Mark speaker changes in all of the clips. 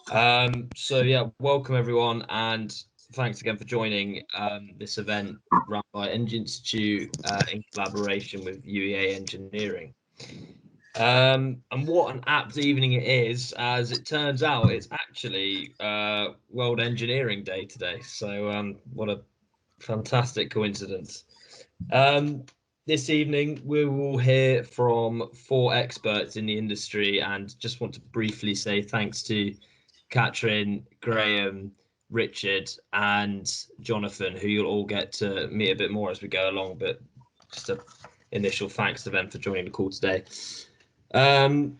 Speaker 1: So yeah, welcome everyone, and thanks again for joining this event run by Energy Institute in collaboration with UEA Engineering. And what an apt evening it is, as it turns out it's actually World Engineering Day today. So what a fantastic coincidence. This evening we will hear from 4 experts in the industry, and just want to briefly say thanks to Catrin, Graham, Richard, and Jonathan, who you'll all get to meet a bit more as we go along. But just an initial thanks to them for joining the call today. But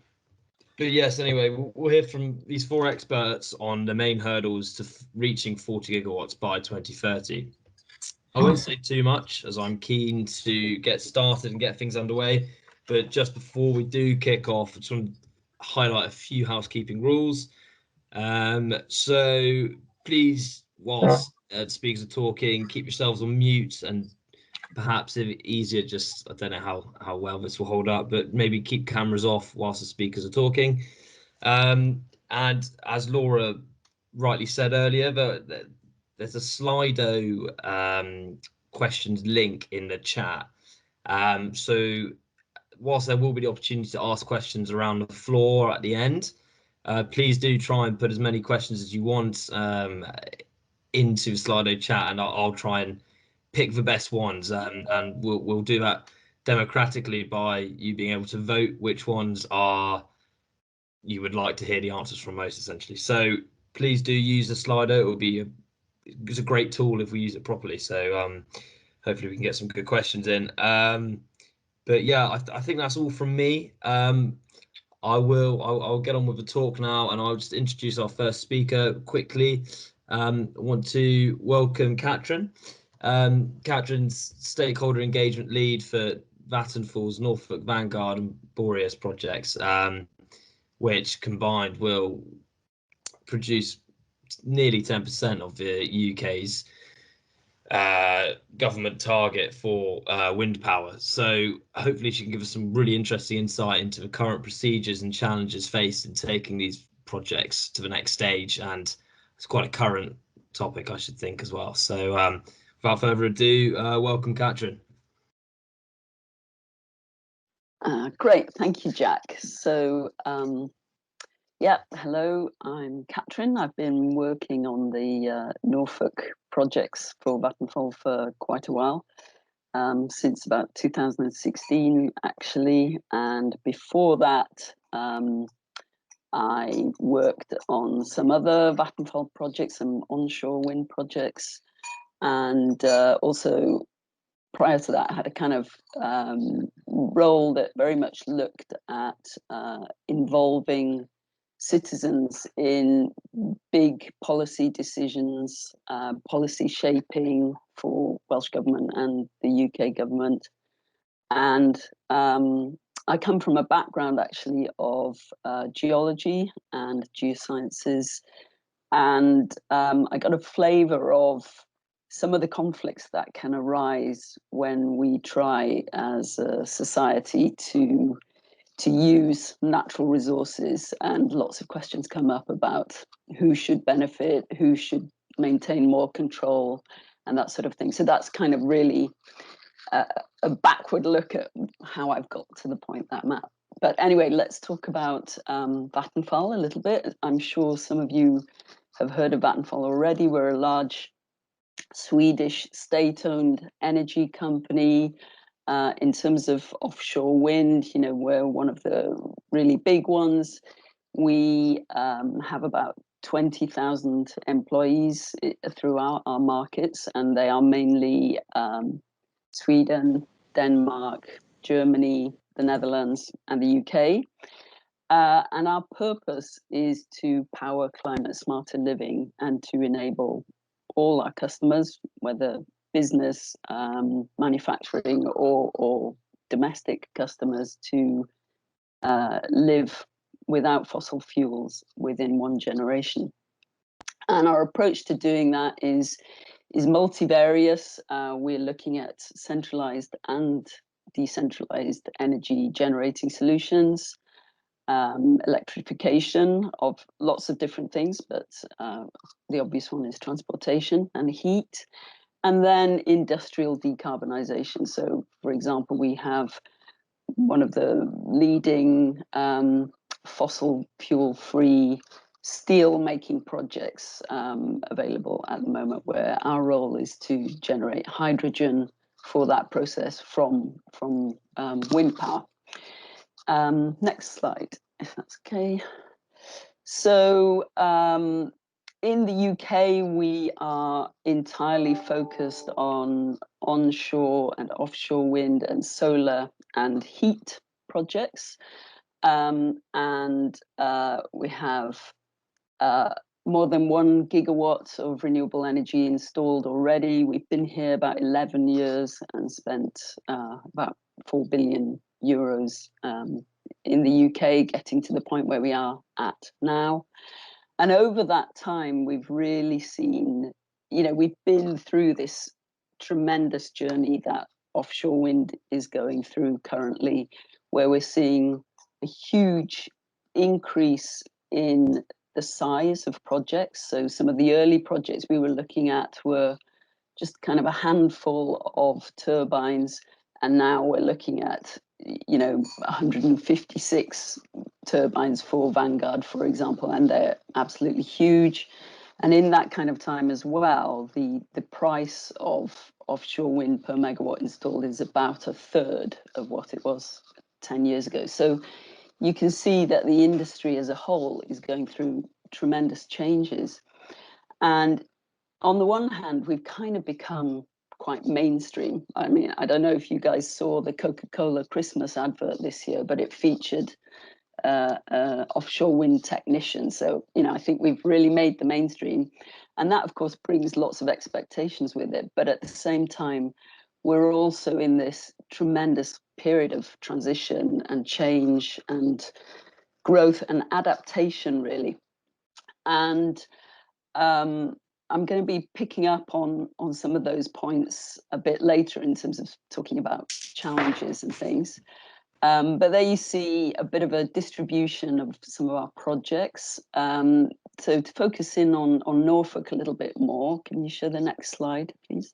Speaker 1: yes, anyway, we'll hear from these 4 experts on the main hurdles to reaching 40 gigawatts by 2030. I won't say too much, as I'm keen to get started and get things underway. But just before we do kick off, I just want to highlight a few housekeeping rules. So please, whilst speakers are talking, keep yourselves on mute, and perhaps if easier, just, I don't know how well this will hold up, but maybe keep cameras off whilst the speakers are talking. And as Laura rightly said earlier, there's a Slido questions link in the chat. So whilst there will be the opportunity to ask questions around the floor at the end, please do try and put as many questions as you want into the Slido chat, and I'll try and pick the best ones, and we'll do that democratically by you being able to vote which ones you would like to hear the answers from most, essentially. So please do use the Slido. It's a great tool if we use it properly. So hopefully we can get some good questions in. But yeah, I think that's all from me. I'll get on with the talk now, and I'll just introduce our first speaker quickly. I want to welcome Catrin. Catrin's stakeholder engagement lead for Vattenfall's Norfolk, Vanguard, and Boreas projects, which combined will produce nearly 10% of the UK's government target for wind power. So hopefully she can give us some really interesting insight into the current procedures and challenges faced in taking these projects to the next stage, and it's quite a current topic, I should think, as well. So without further ado, welcome, Catrin.
Speaker 2: Great, thank you, Jack. So yeah, hello, I'm Catrin. I've been working on the Norfolk projects for Vattenfall for quite a while, since about 2016, actually. And before that, I worked on some other Vattenfall projects, some onshore wind projects, and also prior to that, I had a kind of role that very much looked at involving citizens in big policy decisions, policy shaping for Welsh Government and the UK government. And I come from a background actually of geology and geosciences, and I got a flavour of some of the conflicts that can arise when we try as a society to use natural resources, and lots of questions come up about who should benefit, who should maintain more control, and that sort of thing. So that's kind of really a backward look at how I've got to the point that I'm at. But anyway, let's talk about Vattenfall a little bit. I'm sure some of you have heard of Vattenfall already. We're a large Swedish state-owned energy company. In terms of offshore wind, you know, we're one of the really big ones. We have about 20,000 employees throughout our markets, and they are mainly Sweden, Denmark, Germany, the Netherlands, and the UK. And our purpose is to power climate smarter living and to enable all our customers, whether business, manufacturing, or domestic customers, to live without fossil fuels within one generation. And our approach to doing that is multivarious. We're looking at centralized and decentralized energy generating solutions. electrification of lots of different things, but the obvious one is transportation and heat, and then industrial decarbonisation. So, for example, we have one of the leading fossil fuel-free steel making projects available at the moment, where our role is to generate hydrogen for that process from wind power. Next slide, if that's okay. So in the UK, we are entirely focused on onshore and offshore wind and solar and heat projects. And we have more than 1 gigawatt of renewable energy installed already. We've been here about 11 years and spent about 4 billion euros in the UK, getting to the point where we are at now. And over that time, we've really seen, we've been through this tremendous journey that offshore wind is going through currently, where we're seeing a huge increase in the size of projects. So some of the early projects we were looking at were just kind of a handful of turbines, and now we're looking at 156 turbines for Vanguard, for example, and they're absolutely huge. And in that kind of time as well, the price of offshore wind per megawatt installed is about a third of what it was 10 years ago. So you can see that the industry as a whole is going through tremendous changes. And on the one hand, we've kind of become quite mainstream. I mean, I don't know if you guys saw the Coca-Cola Christmas advert this year, but it featured offshore wind technicians. So, I think we've really made the mainstream. And that, of course, brings lots of expectations with it. But at the same time, we're also in this tremendous period of transition and change and growth and adaptation, really. And I'm going to be picking up on some of those points a bit later in terms of talking about challenges and things. But there you see a bit of a distribution of some of our projects. So to focus in on Norfolk a little bit more, can you show the next slide, please?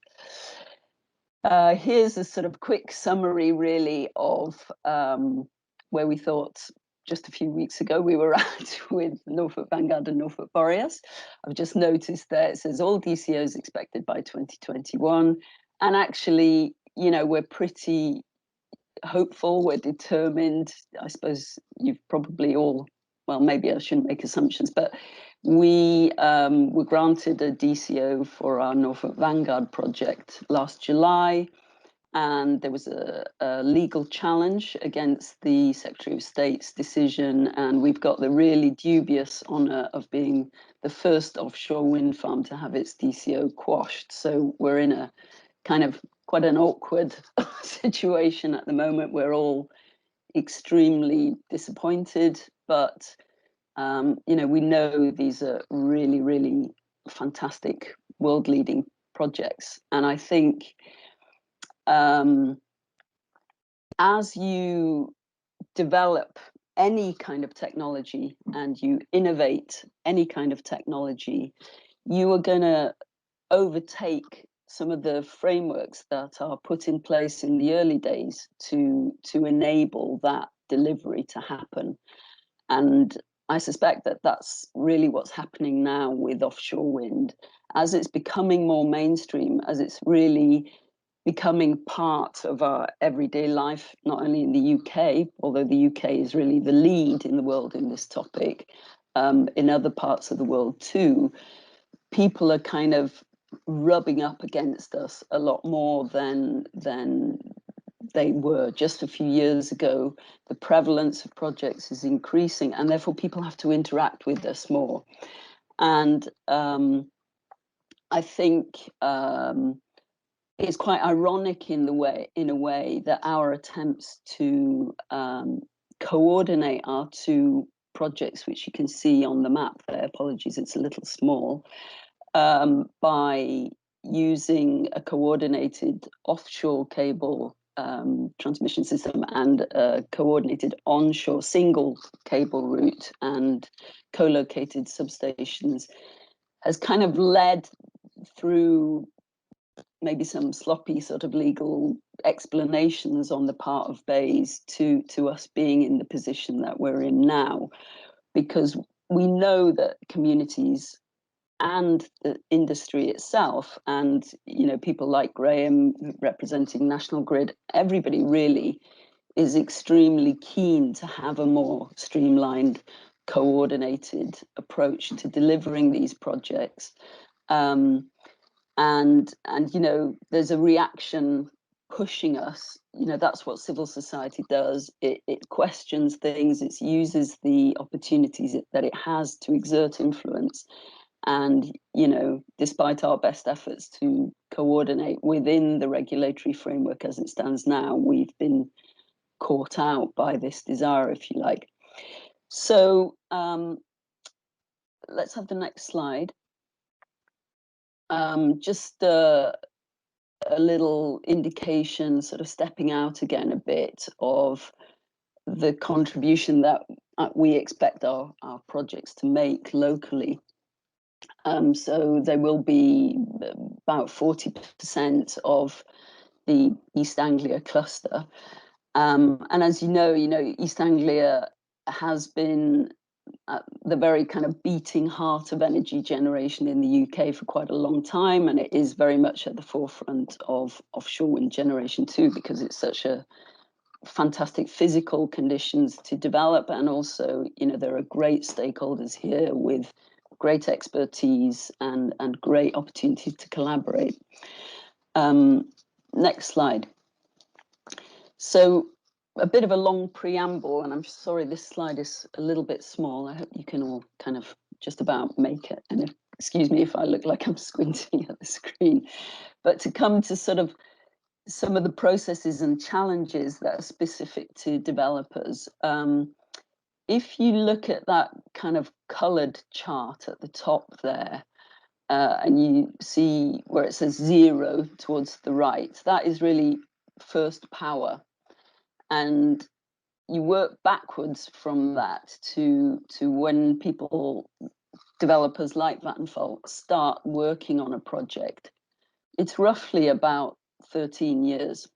Speaker 2: Here's a sort of quick summary, really, of where we thought just a few weeks ago we were at with Norfolk Vanguard and Norfolk Boreas. I've just noticed that it says all DCOs expected by 2021. And actually, we're pretty hopeful, we're determined. I suppose you've probably all, well, maybe I shouldn't make assumptions, but we were granted a DCO for our Norfolk Vanguard project last July, and there was a legal challenge against the Secretary of State's decision, and we've got the really dubious honour of being the first offshore wind farm to have its DCO quashed. So we're in a kind of quite an awkward situation at the moment. We're all extremely disappointed, but we know these are really, really fantastic world-leading projects. And I think as you develop any kind of technology and you innovate any kind of technology, you are going to overtake some of the frameworks that are put in place in the early days to enable that delivery to happen. And I suspect that that's really what's happening now with offshore wind. As it's becoming more mainstream, as it's really becoming part of our everyday life, not only in the UK, although the UK is really the lead in the world in this topic, in other parts of the world too, people are kind of rubbing up against us a lot more than they were just a few years ago. The prevalence of projects is increasing, and therefore people have to interact with us more. And I think it's quite ironic in a way that our attempts to coordinate our two projects, which you can see on the map there, apologies, it's a little small, by using a coordinated offshore cable transmission system and a coordinated onshore single cable route and co-located substations has kind of led through maybe some sloppy sort of legal explanations on the part of BEIS to us being in the position that we're in now, because we know that communities and the industry itself, and people like Graham representing National Grid, everybody really is extremely keen to have a more streamlined, coordinated approach to delivering these projects. And there's a reaction pushing us. That's what civil society does. It questions things. It uses the opportunities that it has to exert influence. And despite our best efforts to coordinate within the regulatory framework as it stands now, we've been caught out by this desire, if you like. So let's have the next slide. Just a little indication, sort of stepping out again a bit, of the contribution that we expect our projects to make locally. So they will be about 40% of the East Anglia cluster. And as you know, East Anglia has been at the very kind of beating heart of energy generation in the UK for quite a long time, and it is very much at the forefront of offshore wind generation too, because it's such a fantastic physical conditions to develop, and also there are great stakeholders here with great expertise and great opportunities to collaborate. Next slide. So a bit of a long preamble, and I'm sorry this slide is a little bit small. I hope you can all kind of just about make it. And excuse me if I look like I'm squinting at the screen. But to come to sort of some of the processes and challenges that are specific to developers, if you look at that kind of coloured chart at the top there, and you see where it says 0 towards the right, that is really first power. And you work backwards from that to when developers like Vattenfall start working on a project. It's roughly about 13 years.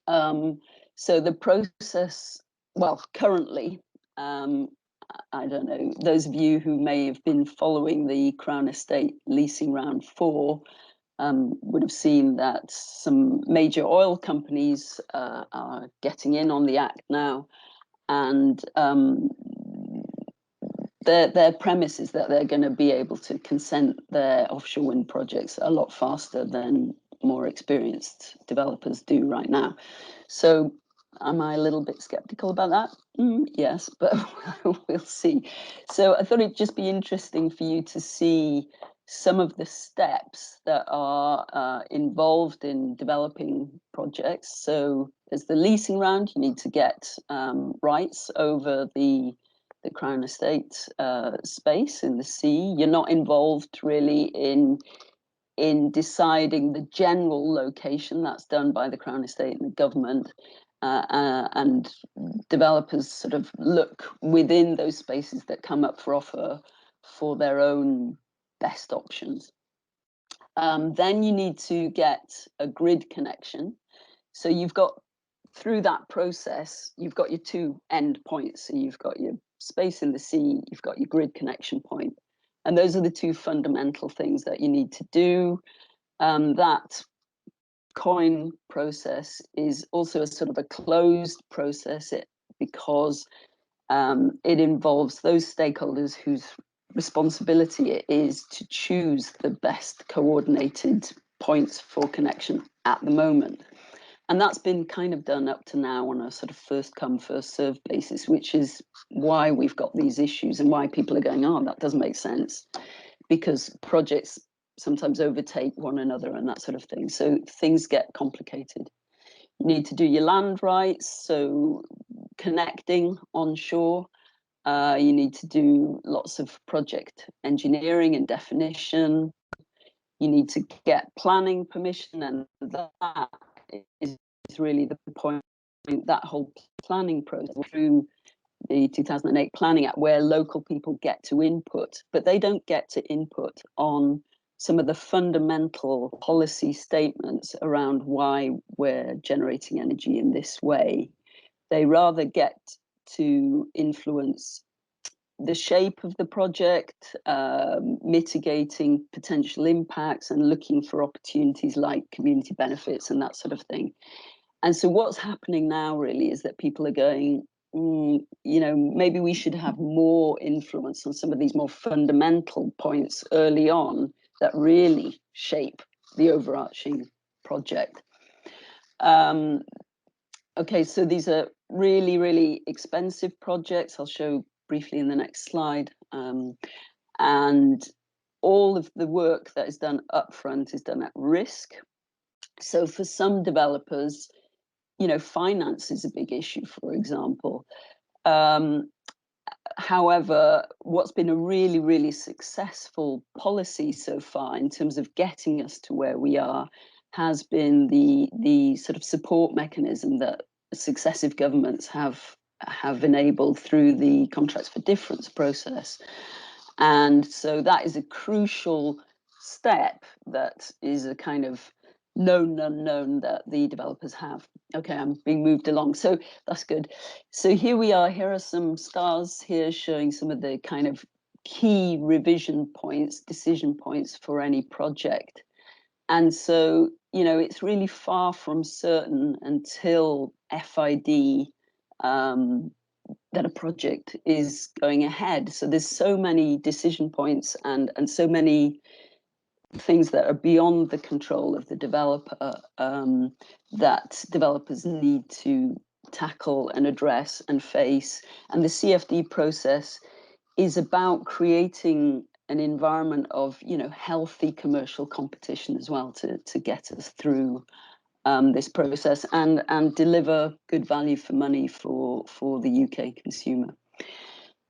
Speaker 2: So the process, well, currently, I don't know, those of you who may have been following the Crown Estate leasing round 4 would have seen that some major oil companies are getting in on the act now, and their premise is that they're going to be able to consent their offshore wind projects a lot faster than more experienced developers do right now. So am I a little bit skeptical about that? Yes, but we'll see. So I thought it'd just be interesting for you to see some of the steps that are involved in developing projects. So there's the leasing round. You need to get rights over the Crown Estate space in the sea. You're not involved really in deciding the general location. That's done by the Crown Estate and the government. And developers sort of look within those spaces that come up for offer for their own best options. Then you need to get a grid connection. So you've got, through that process, you've got your 2 end points. So you've got your space in the sea, you've got your grid connection point. And those are the 2 fundamental things that you need to do. That coin process is also a sort of a closed process because it involves those stakeholders whose responsibility it is to choose the best coordinated points for connection at the moment. And that's been kind of done up to now on a sort of first come, first served basis, which is why we've got these issues and why people are going, oh, that doesn't make sense, because projects sometimes overtake one another and that sort of thing. So things get complicated. You need to do your land rights, so connecting onshore. You need to do lots of project engineering and definition. You need to get planning permission, and that is really the point, that whole planning process through the 2008 Planning Act, where local people get to input, but they don't get to input on some of the fundamental policy statements around why we're generating energy in this way. They rather get to influence the shape of the project, mitigating potential impacts and looking for opportunities like community benefits and that sort of thing. And so what's happening now really is that people are going, you know, maybe we should have more influence on some of these more fundamental points early on that really shape the overarching project. Okay, so these are really, really expensive projects. I'll show briefly in the next slide. And all of the work that is done upfront is done at risk. So for some developers, you know, finance is a big issue, for example. However, what's been a really, really successful policy so far in terms of getting us to where we are has been the sort of support mechanism that successive governments have enabled through the Contracts for Difference process. And so that is a crucial step that is a kind of known unknown that the developers have. Okay, I'm being moved along, so that's good. So here we are. Here are some stars here showing some of the kind of key revision points, decision points for any project. And so, you know, it's really far from certain until FID that a project is going ahead. So there's so many decision points and so many things that are beyond the control of the developer that developers need to tackle and address and face. And the CFD process is about creating an environment of, you know, healthy commercial competition as well to get us through this process and deliver good value for money for the UK consumer.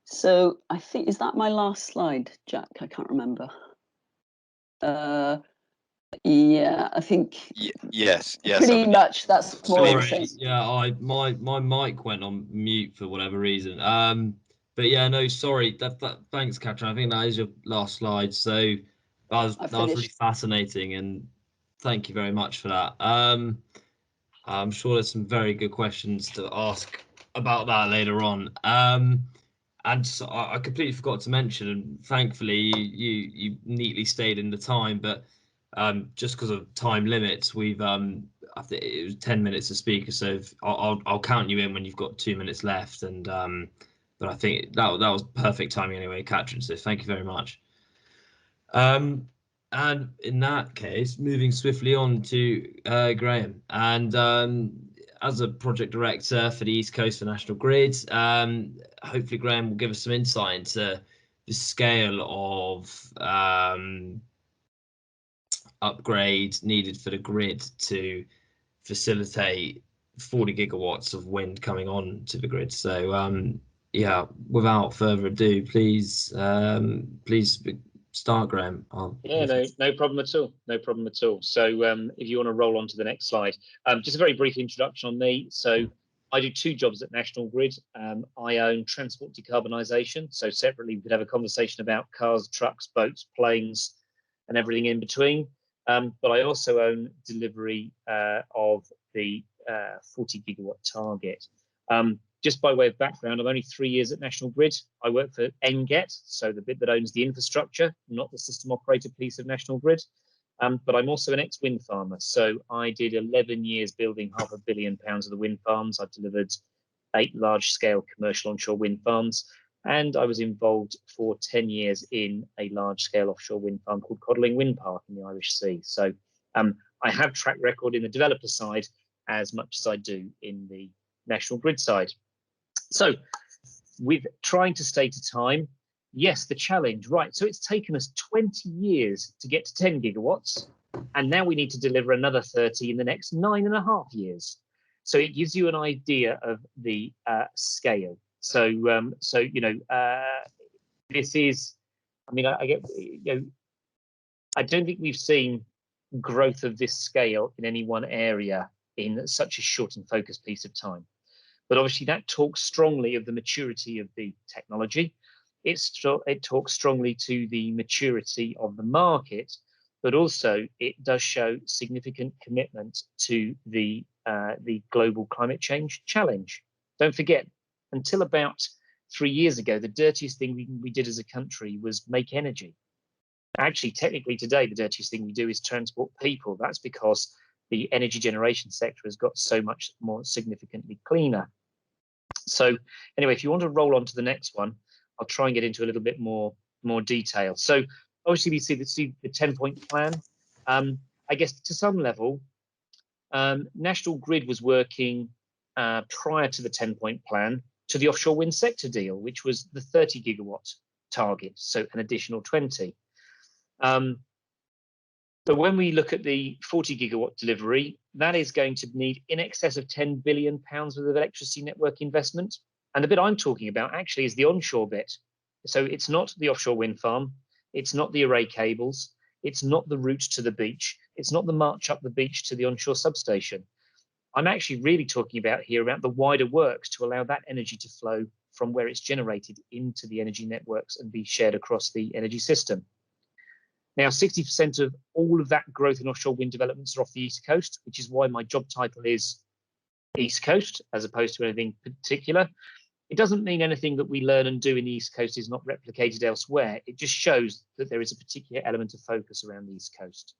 Speaker 2: So I think, is that my last slide, Jack? I can't remember. Yeah, I think.
Speaker 3: Yes.
Speaker 2: Pretty much. That's more.
Speaker 1: Sorry, yeah, my mic went on mute for whatever reason. But yeah, no, sorry. Thanks, Catrin. I think that is your last slide. So that was really fascinating, and thank you very much for that. I'm sure there's some very good questions to ask about that later on. And so I completely forgot to mention, and thankfully you neatly stayed in the time, but just because of time limits, we've I think it was 10 minutes to speak, so I'll count you in when you've got 2 minutes left. And but I think that was perfect timing anyway, Catrin. So thank you very much. And in that case, moving swiftly on to Graham, and as a project director for the East Coast for National Grid, hopefully Graham will give us some insight into the scale of upgrade needed for the grid to facilitate 40 gigawatts of wind coming on to the grid. So yeah, without further ado, please start, Graham.
Speaker 4: No problem at all. No problem at all. So if you want to roll on to the next slide, just a very brief introduction on me. So I do two jobs at National Grid. I own transport decarbonisation. So separately, we could have a conversation about cars, trucks, boats, planes, and everything in between. But I also own delivery of the 40 gigawatt target. Just by way of background, I'm only 3 years at National Grid. I work for NGET, so the bit that owns the infrastructure, not the system operator piece of National Grid. But I'm also an ex-wind farmer. So I did 11 years building £500 million of the wind farms. I've delivered 8 large-scale commercial onshore wind farms. And I was involved for 10 years in a large-scale offshore wind farm called Codling Wind Park in the Irish Sea. So I have track record in the developer side as much as I do in the National Grid side. So with trying to state a time, yes, the challenge, right. So it's taken us 20 years to get to 10 gigawatts, and now we need to deliver another 30 in the next 9.5 years. So it gives you an idea of the scale. So, you know, this is, I mean, I get, you know, I don't think we've seen growth of this scale in any one area in such a short and focused piece of time. But obviously that talks strongly of the maturity of the technology. It talks strongly to the maturity of the market, but also it does show significant commitment to the global climate change challenge. Don't forget, until about 3 years ago, the dirtiest thing we did as a country was make energy. Actually, technically today, the dirtiest thing we do is transport people. That's because the energy generation sector has got so much more significantly cleaner. So anyway, if you want to roll on to the next one, I'll try and get into a little bit more detail. So obviously we see the 10-point plan. I guess to some level, National Grid was working prior to the 10-point plan to the offshore wind sector deal, which was the 30 gigawatt target, so an additional 20. But when we look at the 40 gigawatt delivery, that is going to need in excess of £10 billion worth of electricity network investment. And the bit I'm talking about actually is the onshore bit. So it's not the offshore wind farm, it's not the array cables, it's not the route to the beach, it's not the march up the beach to the onshore substation. I'm actually really talking about here about the wider works to allow that energy to flow from where it's generated into the energy networks and be shared across the energy system. Now, 60% of all of that growth in offshore wind developments are off the East Coast, which is why my job title is East Coast, as opposed to anything particular. It doesn't mean anything that we learn and do in the East Coast is not replicated elsewhere. It just shows that there is a particular element of focus around the East Coast.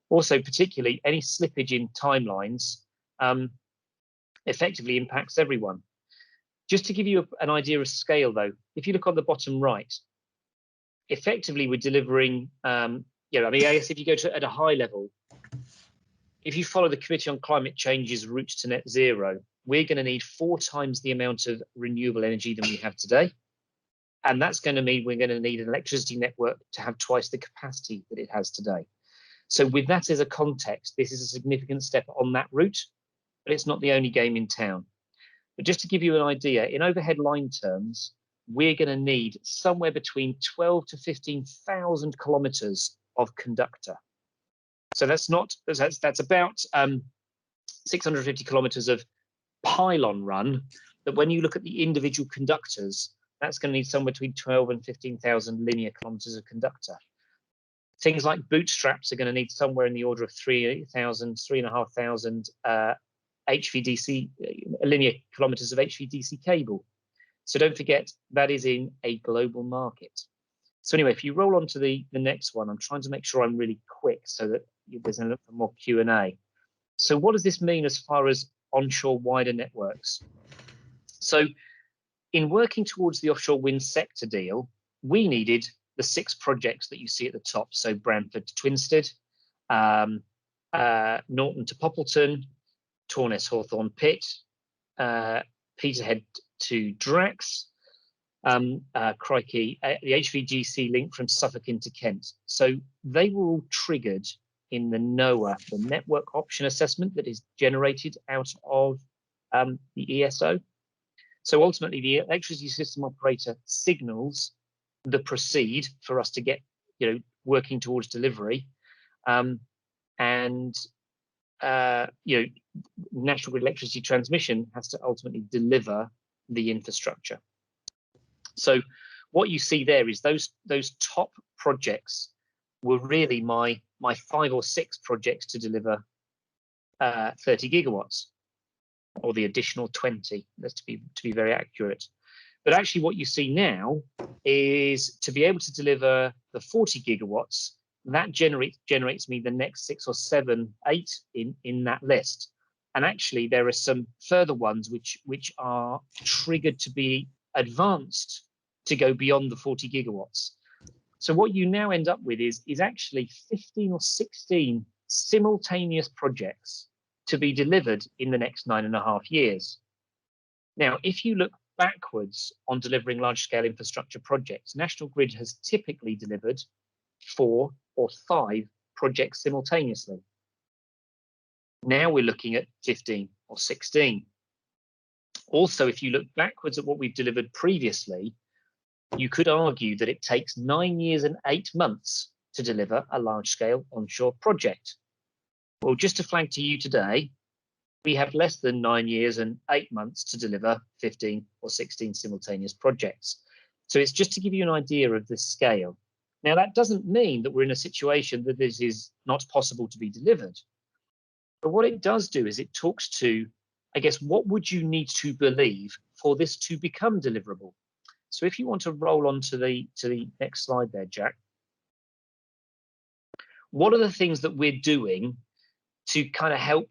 Speaker 4: Also, particularly, any slippage in timelines effectively impacts everyone. Just to give you an idea of scale, though, if you look on the bottom right, effectively we're delivering, I guess if you go to at a high level, if you follow the Committee on Climate Change's route to net zero, we're going to need 4 times the amount of renewable energy than we have today. And that's going to mean we're going to need an electricity network to have twice the capacity that it has today. So with that as a context, this is a significant step on that route, but it's not the only game in town. But just to give you an idea, in overhead line terms, we're going to need somewhere between 12 to 15,000 kilometers of conductor. So that's about 650 kilometers of pylon run, but when you look at the individual conductors, that's going to need somewhere between 12 and 15,000 linear kilometers of conductor. Things like bootstraps are going to need somewhere in the order of 3,500 HVDC linear kilometers of HVDC cable. So don't forget, that is in a global market. So anyway, if you roll on to the next one, I'm trying to make sure I'm really quick so that there's a little more Q&A. So what does this mean as far as onshore wider networks? So in working towards the offshore wind sector deal, we needed the 6 projects that you see at the top. So Bramford to Twinstead, Norton to Poppleton, Torness Hawthorne Pitt, Peterhead to Drax, the HVGC link from Suffolk into Kent. So they were all triggered in the NOAA, the network option assessment that is generated out of the ESO. So ultimately, the electricity system operator signals the proceed for us to get, working towards delivery, National Grid Electricity Transmission has to ultimately deliver the infrastructure. So what you see there is those top projects were really my 5 or 6 projects to deliver 30 gigawatts, or the additional 20. That's to be very accurate. But actually, what you see now is to be able to deliver the 40 gigawatts. That generates me the next 6 or 7, 8 in that list. And actually, there are some further ones which are triggered to be advanced to go beyond the 40 gigawatts. So what you now end up with is actually 15 or 16 simultaneous projects to be delivered in the next 9.5 years. Now, if you look backwards on delivering large-scale infrastructure projects, National Grid has typically delivered 4 or 5 projects simultaneously. Now we're looking at 15 or 16. Also, if you look backwards at what we've delivered previously, you could argue that it takes 9 years and 8 months to deliver a large-scale onshore project. Well, just to flag to you today, we have less than 9 years and 8 months to deliver 15 or 16 simultaneous projects. So it's just to give you an idea of the scale. Now, that doesn't mean that we're in a situation that this is not possible to be delivered. But what it does do is it talks to, I guess, what would you need to believe for this to become deliverable? So if you want to roll on to the next slide there, Jack. What are the things that we're doing to kind of help,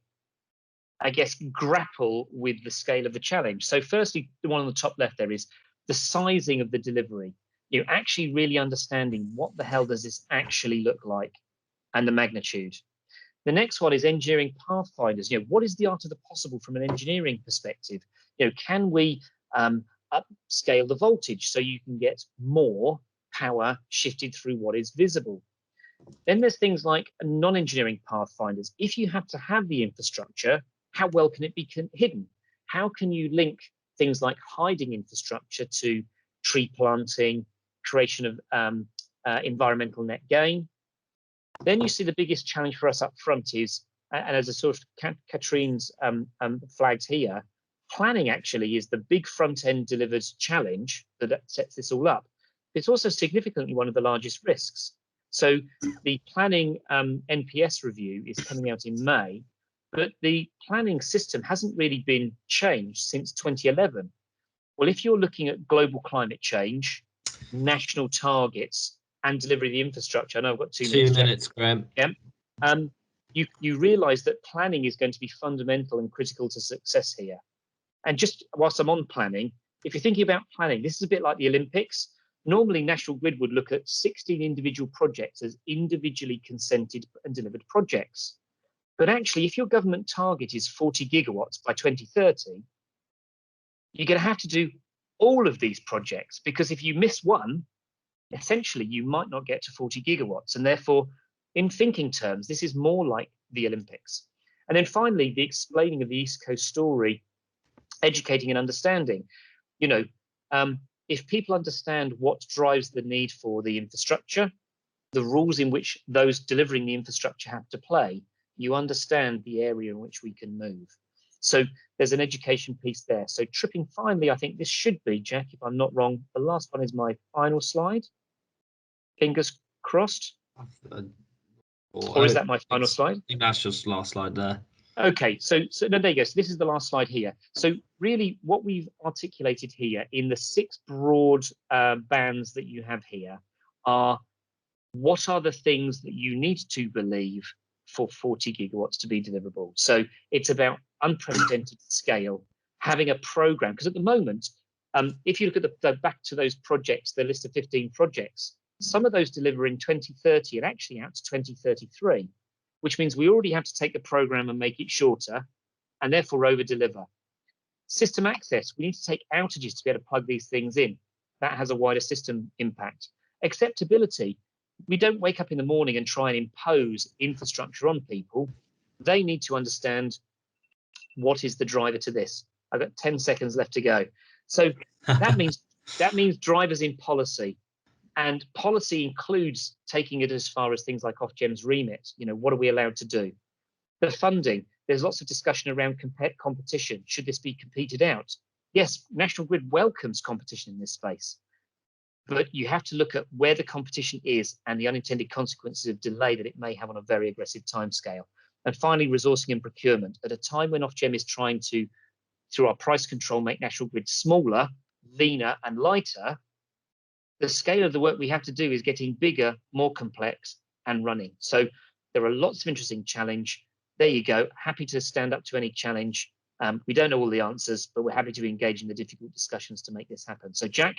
Speaker 4: I guess, grapple with the scale of the challenge? So firstly, the one on the top left there is the sizing of the delivery. You're actually really understanding what the hell does this actually look like and the magnitude. The next one is engineering pathfinders. What is the art of the possible from an engineering perspective? Can we upscale the voltage so you can get more power shifted through what is visible? Then there's things like non-engineering pathfinders. If you have to have the infrastructure, how well can it be hidden? How can you link things like hiding infrastructure to tree planting, creation of environmental net gain? Then you see the biggest challenge for us up front is, and as a sort of Catrin's flagged here, planning actually is the big front-end delivered challenge that sets this all up. It's also significantly one of the largest risks. So the planning NPS review is coming out in May, but the planning system hasn't really been changed since 2011. Well, if you're looking at global climate change, national targets, and delivery of the infrastructure, I know I've got 2 minutes.
Speaker 1: 2 minutes, Graham.
Speaker 4: Yeah. You realise that planning is going to be fundamental and critical to success here. And just whilst I'm on planning, if you're thinking about planning, this is a bit like the Olympics. Normally, National Grid would look at 16 individual projects as individually consented and delivered projects. But actually, if your government target is 40 gigawatts by 2030, you're going to have to do all of these projects, because if you miss one, essentially you might not get to 40 gigawatts. And therefore, in thinking terms, this is more like the Olympics. And then finally, the explaining of the East Coast story, educating and understanding. If people understand what drives the need for the infrastructure, the rules in which those delivering the infrastructure have to play, you understand the area in which we can move. So there's an education piece there. So tripping finally, I think this should be, Jack, if I'm not wrong, the last one is my final slide. Fingers crossed. Or is that my final slide?
Speaker 1: I think that's just last slide there.
Speaker 4: Okay, so no, there you go. So this is the last slide here. So really what we've articulated here in the 6 broad bands that you have here are, what are the things that you need to believe for 40 gigawatts to be deliverable? So it's about unprecedented scale, having a program, because at the moment, if you look at the back to those projects, the list of 15 projects, some of those deliver in 2030 and actually out to 2033. Which means we already have to take the program and make it shorter and therefore over deliver. System access, we need to take outages to be able to plug these things in. That has a wider system impact. Acceptability, we don't wake up in the morning and try and impose infrastructure on people. They need to understand what is the driver to this. I've got 10 seconds left to go. So that means drivers in policy. And policy includes taking it as far as things like Ofgem's remit. What are we allowed to do? The funding, there's lots of discussion around competition. Should this be competed out? Yes, National Grid welcomes competition in this space. But you have to look at where the competition is and the unintended consequences of delay that it may have on a very aggressive timescale. And finally, resourcing and procurement. At a time when Ofgem is trying to, through our price control, make National Grid smaller, leaner and lighter, the scale of the work we have to do is getting bigger, more complex and running. So there are lots of interesting challenge. There you go. Happy to stand up to any challenge. We don't know all the answers, but we're happy to engage in the difficult discussions to make this happen. So Jack,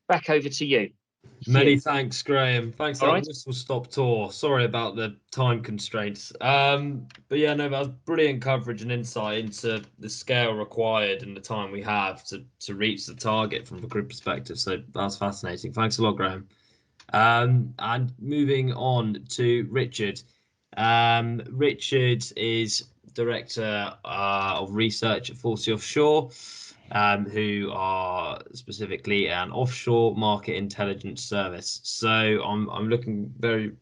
Speaker 4: back over to you.
Speaker 1: Many thanks, Graham. Thanks for
Speaker 4: All
Speaker 1: that
Speaker 4: right.
Speaker 1: whistle-stop tour. Sorry about the time constraints. But yeah, no, that was brilliant coverage and insight into the scale required and the time we have to reach the target from a grid perspective. So that's fascinating. Thanks a lot, Graham. And moving on to Richard. Richard is Director of Research at Offshore, who are specifically an offshore market intelligence service. So I'm looking very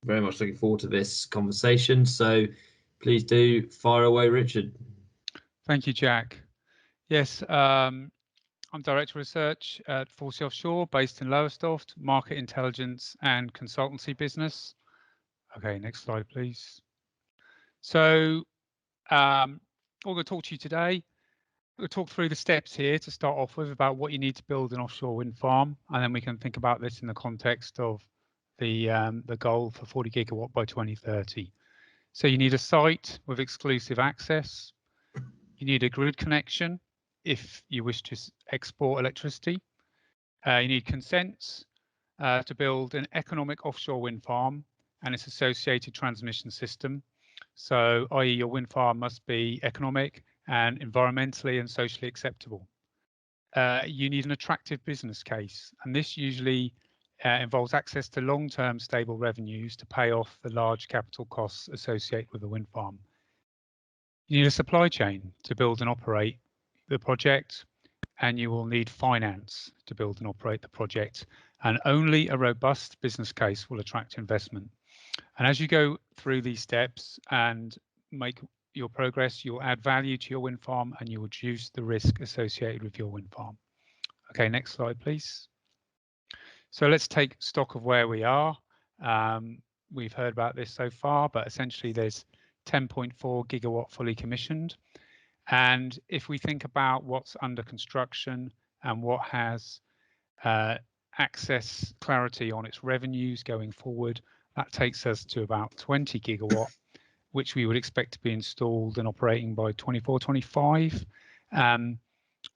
Speaker 1: much looking forward to this conversation. So please do fire away, Richard.
Speaker 3: Thank you, Jack. Yes, I'm Director of Research at Forsey Offshore, based in Lowestoft, market intelligence and consultancy business. Okay, next slide, please. So, I'm going to talk to you today. We'll talk through the steps here to start off with about what you need to build an offshore wind farm, and then we can think about this in the context of the goal for 40 gigawatt by 2030. So you need a site with exclusive access. You need a grid connection if you wish to export electricity. You need consents to build an economic offshore wind farm and its associated transmission system. So, i.e. your wind farm must be economic and environmentally and socially acceptable. You need an attractive business case, and this usually involves access to long-term stable revenues to pay off the large capital costs associated with a wind farm. You need a supply chain to build and operate the project, and you will need finance to build and operate the project, and only a robust business case will attract investment. And as you go through these steps and make your progress, you'll add value to your wind farm and you reduce the risk associated with your wind farm. Okay, next slide, please. So let's take stock of where we are. We've heard about this so far, but essentially there's 10.4 gigawatt fully commissioned. And if we think about what's under construction and what has access clarity on its revenues going forward, that takes us to about 20 gigawatt, which we would expect to be installed and operating by 24-25,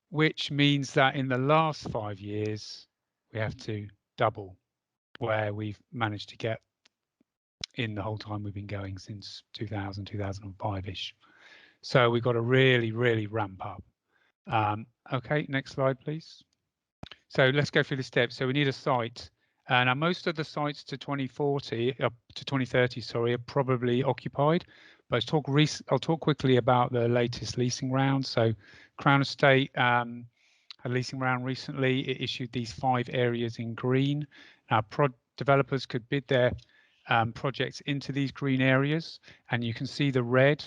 Speaker 3: which means that in the last 5 years, we have to double where we've managed to get in the whole time we've been going since 2000, 2005-ish. So we've got to really, really ramp up. Okay, next slide, please. So let's go through the steps. So we need a site. Now most of the sites to 2030, sorry, are probably occupied. But I'll talk quickly about the latest leasing round. So Crown Estate had a leasing round recently. It issued these 5 areas in green. Now developers could bid their projects into these green areas, and you can see the red.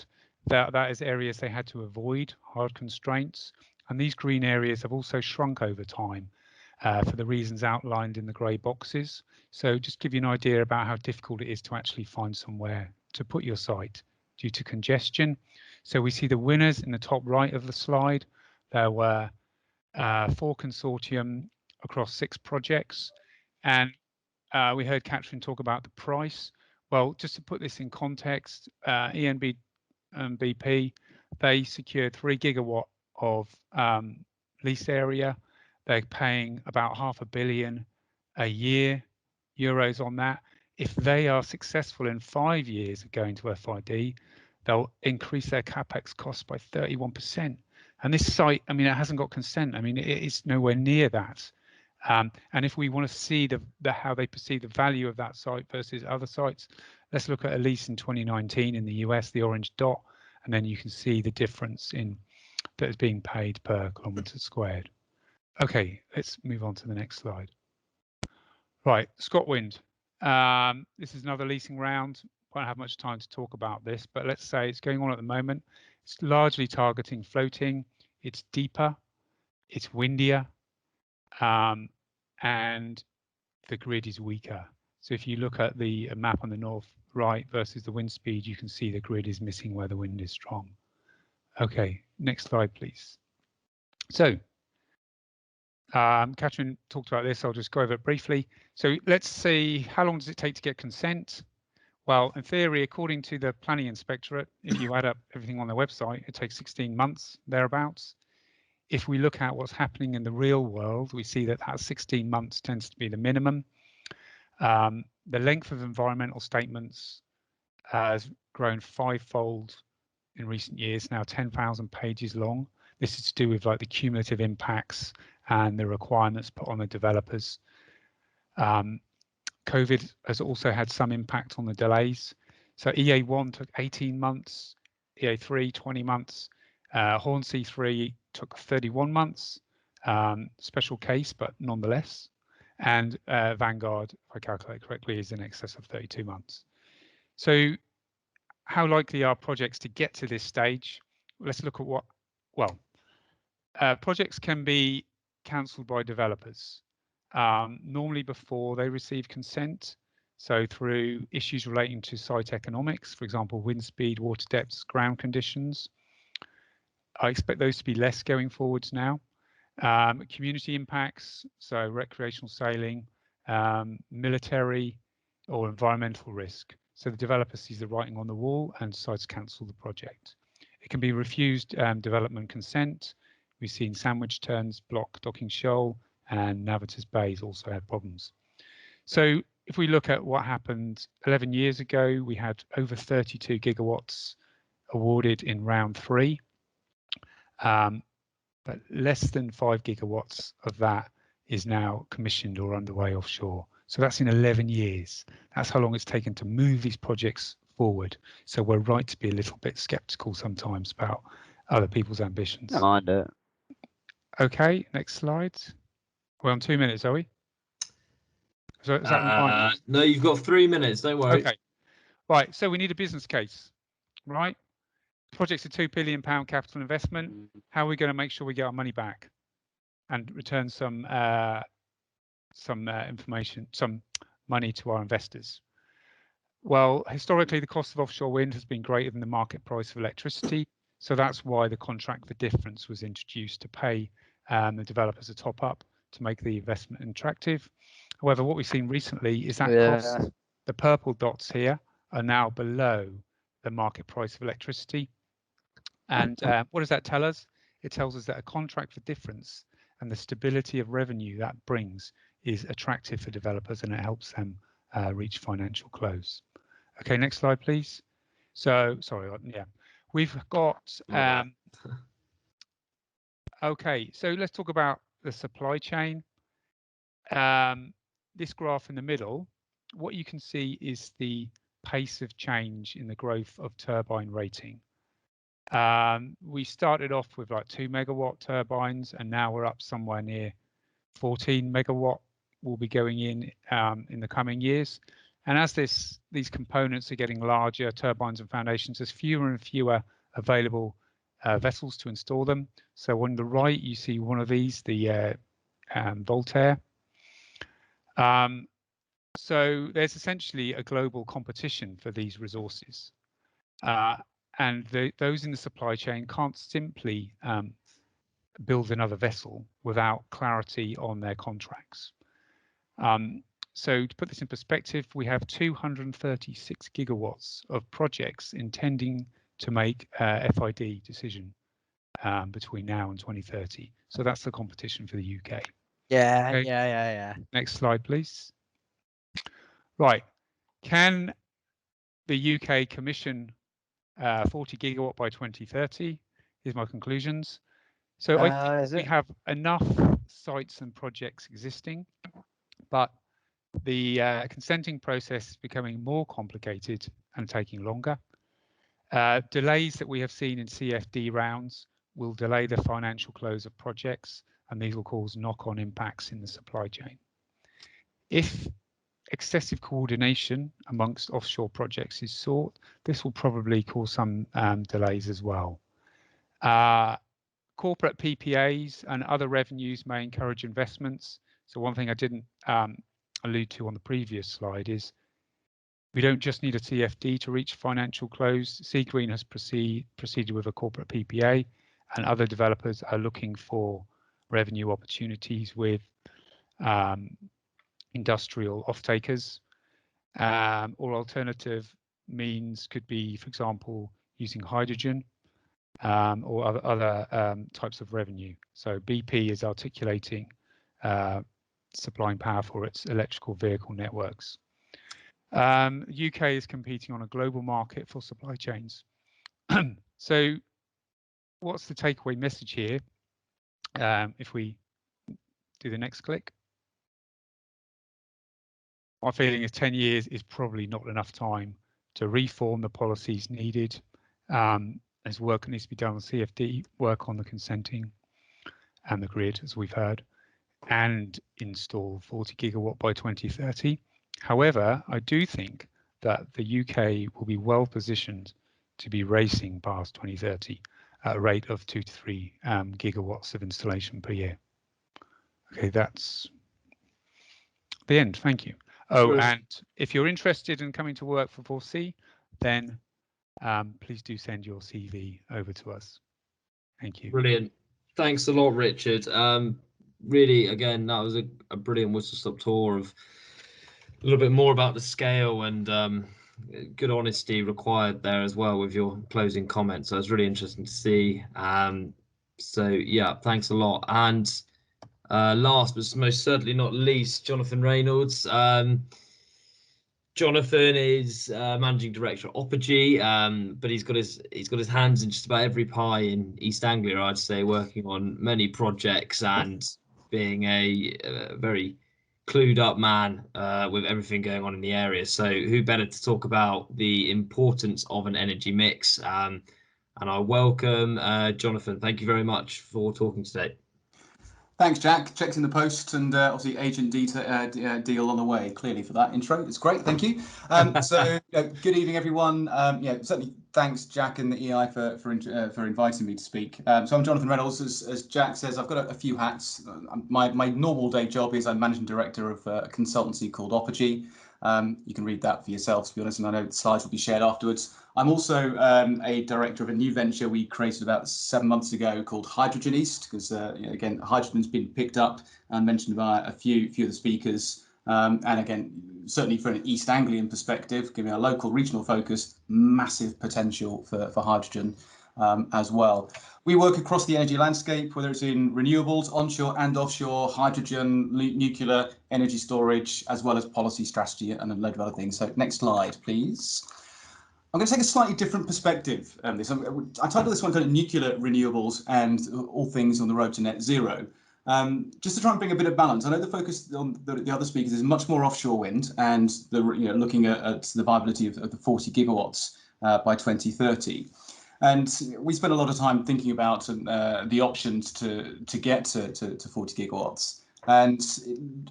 Speaker 3: That is areas they had to avoid, hard constraints. And these green areas have also shrunk over time for the reasons outlined in the grey boxes. So just give you an idea about how difficult it is to actually find somewhere to put your site due to congestion. So we see the winners in the top right of the slide. There were 4 consortium across 6 projects. And we heard Catrin talk about the price. Well, just to put this in context, ENB and BP, they secured 3 gigawatt of lease area. They're paying about €500 million a year euros on that. If they are successful in 5 years of going to FID, they'll increase their capex costs by 31%. And this site, I mean, it hasn't got consent. I mean, it is nowhere near that. And if we want to see how they perceive the value of that site versus other sites, let's look at Ellis in 2019 in the US, the orange dot, and then you can see the difference in that is being paid per kilometre squared. Okay, let's move on to the next slide. Right, ScotWind. This is another leasing round. Won't have much time to talk about this, but let's say it's going on at the moment. It's largely targeting floating. It's deeper, it's windier, and the grid is weaker. So if you look at the map on the north right versus the wind speed, you can see the grid is missing where the wind is strong. Okay, next slide, please. So Catrin talked about this. I'll just go over it briefly. So let's see, how long does it take to get consent? Well, in theory, according to the Planning Inspectorate, if you add up everything on their website, it takes 16 months, thereabouts. If we look at what's happening in the real world, we see that 16 months tends to be the minimum. The length of environmental statements has grown 5-fold in recent years, now 10,000 pages long. This is to do with like the cumulative impacts and the requirements put on the developers. COVID has also had some impact on the delays. So EA1 took 18 months, EA3 20 months, Hornsea 3 took 31 months, special case, but nonetheless. And Vanguard, if I calculate correctly, is in excess of 32 months. So how likely are projects to get to this stage? Let's look at what well, projects can be cancelled by developers, normally before they receive consent. So through issues relating to site economics, for example, wind speed, water depths, ground conditions. I expect those to be less going forwards now. Community impacts, so recreational sailing, military or environmental risk. So the developer sees the writing on the wall and decides to cancel the project. It can be refused development consent. We've seen Sandwich Turns, Block, Docking Shoal, and Navitas Bays also had problems. So if we look at what happened 11 years ago, we had over 32 gigawatts awarded in round 3. But less than 5 gigawatts of that is now commissioned or underway offshore. So that's in 11 years. That's how long it's taken to move these projects forward. So we're right to be a little bit skeptical sometimes about other people's ambitions.
Speaker 5: Don't mind it.
Speaker 3: Okay, next slide. We're on 2 minutes, are we? So is that
Speaker 1: no, you've got 3 minutes, don't worry.
Speaker 3: okay. Right, so we need a business case, right? Project's a £2 billion capital investment. How are we going to make sure we get our money back and return some information, some money to our investors? Well, historically, the cost of offshore wind has been greater than the market price of electricity. So that's why the contract for difference was introduced to pay the developers a top up to make the investment attractive. However, what we've seen recently is that cost, the purple dots here, are now below the market price of electricity. And what does that tell us? It tells us that a contract for difference and the stability of revenue that brings is attractive for developers, and it helps them reach financial close. Okay, next slide, please. So, sorry, yeah, we've got, okay, so let's talk about the supply chain. This graph in the middle, what you can see is the pace of change in the growth of turbine rating. We started off with like 2 megawatt turbines, and now we're up somewhere near 14 megawatt will be going in the coming years. And as these components are getting larger, turbines and foundations, there's fewer and fewer available vessels to install them. So on the right, you see one of these, the Voltaire. So there's essentially a global competition for these resources. And those in the supply chain can't simply build another vessel without clarity on their contracts. So to put this in perspective, we have 236 gigawatts of projects intending to make FID decision between now and 2030. So that's the competition for the UK.
Speaker 5: Yeah,
Speaker 3: Okay.
Speaker 5: yeah.
Speaker 3: Next slide, please. Right. Can the UK commission 40 gigawatt by 2030? Here's my conclusions. So I think we have enough sites and projects existing, but the consenting process is becoming more complicated and taking longer. Delays that we have seen in CFD rounds will delay the financial close of projects, and these will cause knock-on impacts in the supply chain. If excessive coordination amongst offshore projects is sought, this will probably cause some delays as well. Corporate PPAs and other revenues may encourage investments. So one thing I didn't allude to on the previous slide is we don't just need a CFD to reach financial close. Seagreen has proceeded with a corporate PPA, and other developers are looking for revenue opportunities with industrial off-takers, or alternative means could be, for example, using hydrogen or other types of revenue. So BP is articulating supplying power for its electrical vehicle networks. UK is competing on a global market for supply chains. So what's the takeaway message here? If we do the next click. My feeling is 10 years is probably not enough time to reform the policies needed. There's work that needs to be done on CFD, work on the consenting and the grid, as we've heard, and install 40 gigawatt by 2030. However, I do think that the UK will be well positioned to be racing past 2030. at a rate of 2 to 3 gigawatts of installation per year. Okay, that's the end. Thank you. Oh, and if you're interested in coming to work for 4C, then please do send your CV over to us. Thank you.
Speaker 1: Brilliant. Thanks a lot, Richard. Really, again, that was a brilliant whistle-stop tour of a little bit more about the scale, and good honesty required there as well with your closing comments. So it's really interesting to see. So yeah, thanks a lot. And last but most certainly not least, Jonathan Reynolds. Jonathan is managing director at Opergy, but he's got his hands in just about every pie in East Anglia, I'd say, working on many projects and being a very clued up man with everything going on in the area. So who better to talk about the importance of an energy mix? And I welcome Jonathan. Thank you very much for talking today.
Speaker 5: Thanks, Jack. Checked in the post, and obviously agent deal on the way. Clearly for that intro, it's great. Thank you. So good evening, everyone. Yeah, certainly thanks, Jack and the EI for inviting me to speak. So I'm Jonathan Reynolds. As Jack says, I've got a few hats. My normal day job is I'm managing director of a consultancy called Opergy. You can read that for yourselves, to be honest, and I know the slides will be shared afterwards. I'm also a director of a new venture we created about 7 months ago called Hydrogen East, because again, hydrogen's been picked up and mentioned by a few of the speakers. And again, certainly from an East Anglian perspective, giving a local regional focus, massive potential for hydrogen as well. We work across the energy landscape, whether it's in renewables, onshore and offshore, hydrogen, nuclear, energy storage, as well as policy strategy and a load of other things. So next slide, please. I'm going to take a slightly different perspective on this. I titled this one kind of Nuclear, Renewables and All Things on the Road to Net Zero. Just to try and bring a bit of balance. I know the focus on the other speakers is much more offshore wind and looking at the viability of the 40 gigawatts by 2030. And we spent a lot of time thinking about the options to get to 40 gigawatts. And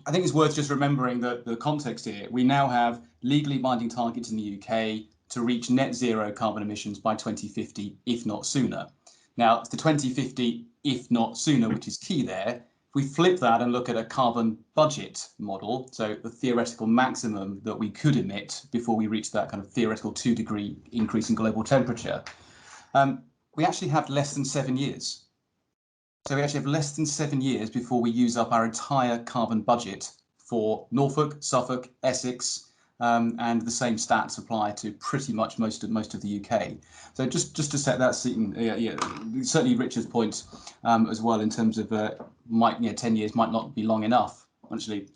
Speaker 5: I think it's worth just remembering that the context here. We now have legally binding targets in the UK to reach net zero carbon emissions by 2050, if not sooner. Now, it's the 2050, if not sooner, which is key there. If we flip that and look at a carbon budget model, so the theoretical maximum that we could emit before we reach that kind of theoretical 2-degree increase in global temperature, we actually have less than 7 years. So we actually have less than 7 years before we use up our entire carbon budget for Norfolk, Suffolk, Essex, and the same stats apply to pretty much most of the UK. So just to set that scene, certainly Richard's point as well in terms of 10 years might not be long enough. Actually,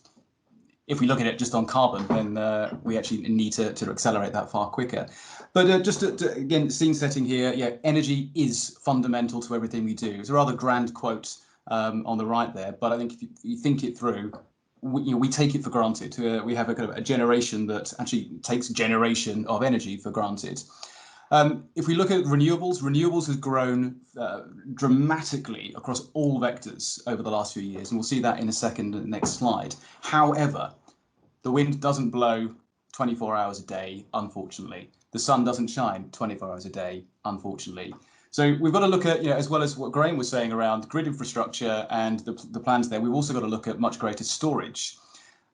Speaker 5: if we look at it just on carbon, then we actually need to accelerate that far quicker. But just to, again, scene setting here, energy is fundamental to everything we do. It's a rather grand quote on the right there, but I think if you think it through, we take it for granted. We have a kind of a generation that actually takes generation of energy for granted. If we look at renewables has grown dramatically across all vectors over the last few years, and we'll see that in a second in the next slide. However, the wind doesn't blow 24 hours a day, unfortunately. The sun doesn't shine 24 hours a day, unfortunately. So we've got to look at, as well as what Graham was saying around grid infrastructure and the plans there, we've also got to look at much greater storage.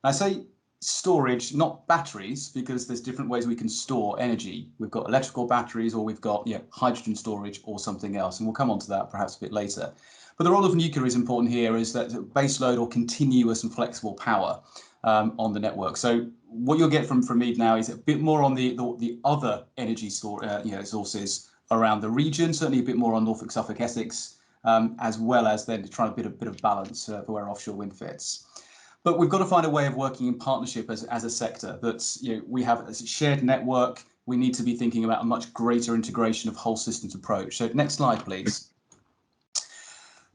Speaker 5: And I say storage, not batteries, because there's different ways we can store energy. We've got electrical batteries, or we've got hydrogen storage or something else, and we'll come on to that perhaps a bit later. But the role of nuclear is important here, is that baseload or continuous and flexible power on the network. So what you'll get from me now is a bit more on the other energy sources around the region, certainly a bit more on Norfolk, Suffolk, Essex, as well as then trying a bit of balance for where offshore wind fits. But we've got to find a way of working in partnership as a sector. That's we have a shared network. We need to be thinking about a much greater integration of whole systems approach. So next slide, please.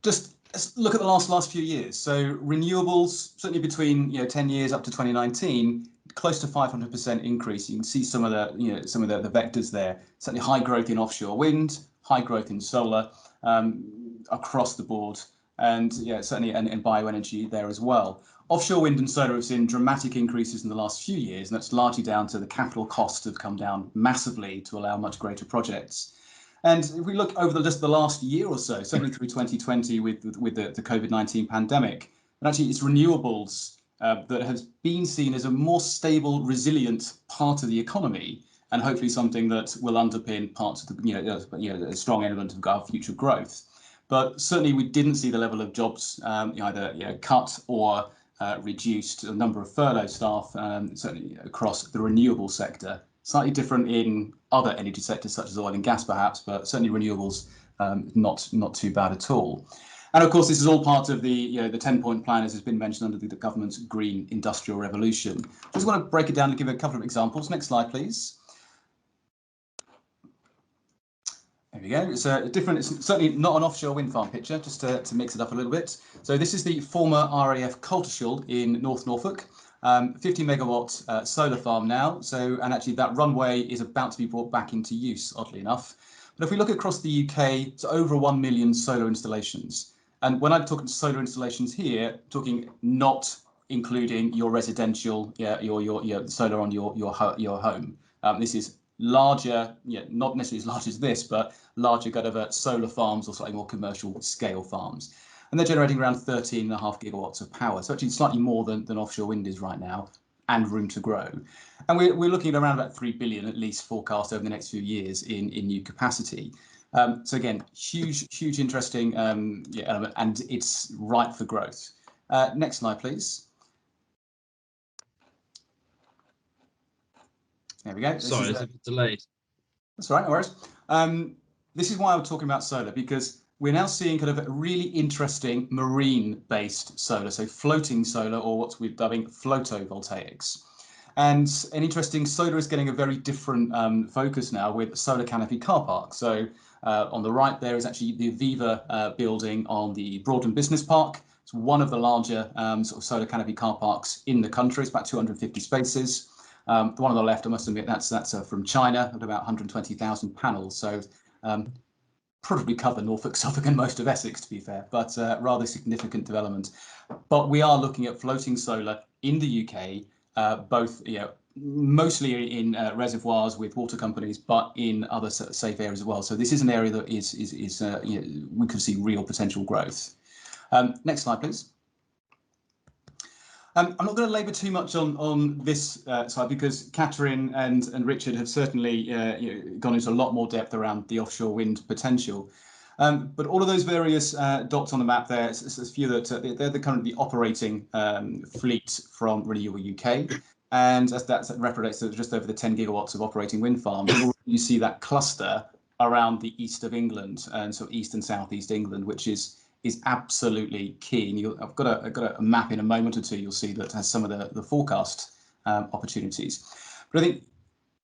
Speaker 5: Just look at the last few years. So renewables, certainly between 10 years up to 2019. Close to 500% increase. You can see some of the vectors there. Certainly high growth in offshore wind, high growth in solar across the board, and certainly and bioenergy there as well. Offshore wind and solar have seen dramatic increases in the last few years, and that's largely down to the capital costs have come down massively to allow much greater projects. And if we look over just the last year or so, certainly through 2020 with the COVID-19 pandemic, and actually it's renewables that has been seen as a more stable, resilient part of the economy, and hopefully something that will underpin parts of the a strong element of our future growth. But certainly we didn't see the level of jobs either cut or reduced, a number of furlough staff, certainly across the renewable sector. Slightly different in other energy sectors such as oil and gas perhaps, but certainly renewables not too bad at all. And of course, this is all part of the 10-point plan, as has been mentioned, under the government's Green Industrial Revolution. Just want to break it down and give a couple of examples. Next slide, please. There we go. It's it's certainly not an offshore wind farm picture, just to mix it up a little bit. So this is the former RAF Coltishall in North Norfolk. 50 megawatt solar farm now. And actually that runway is about to be brought back into use, oddly enough. But if we look across the UK, it's over 1 million solar installations. And when I'm talking solar installations here, talking not including your residential, your solar on your home. This is larger, not necessarily as large as this, but larger kind of solar farms or slightly more commercial scale farms. And they're generating around 13.5 gigawatts of power. So actually slightly more than offshore wind is right now, and room to grow. And we're looking at around about 3 billion at least forecast over the next few years in new capacity. So again, huge interesting element, and it's ripe for growth. Next slide, please. There we go.
Speaker 1: Sorry, it's a bit delayed.
Speaker 5: That's all right, no worries. This is why I'm talking about solar, because we're now seeing kind of a really interesting marine-based solar, so floating solar, or what we're dubbing photovoltaics. And an interesting, solar is getting a very different focus now with solar canopy car parks. So on the right there is actually the Aviva building on the Broadland Business Park. It's one of the larger sort of solar canopy car parks in the country. It's about 250 spaces. The one on the left, I must admit, that's from China, at about 120,000 panels. So probably cover Norfolk, Suffolk and most of Essex, to be fair, but rather significant development. But we are looking at floating solar in the UK, both mostly in reservoirs with water companies, but in other safe areas as well. So this is an area that is we could see real potential growth. Next slide, please. I'm not going to labour too much on this side, because Catrin and Richard have certainly gone into a lot more depth around the offshore wind potential. But all of those various dots on the map there, it's a few that they're currently operating fleet from Renewable UK, and that represents just over the 10 gigawatts of operating wind farms. And you see that cluster around the east of England, and so east and southeast England, which is absolutely key. And I've got a map in a moment or two. You'll see that has some of the forecast opportunities. But I think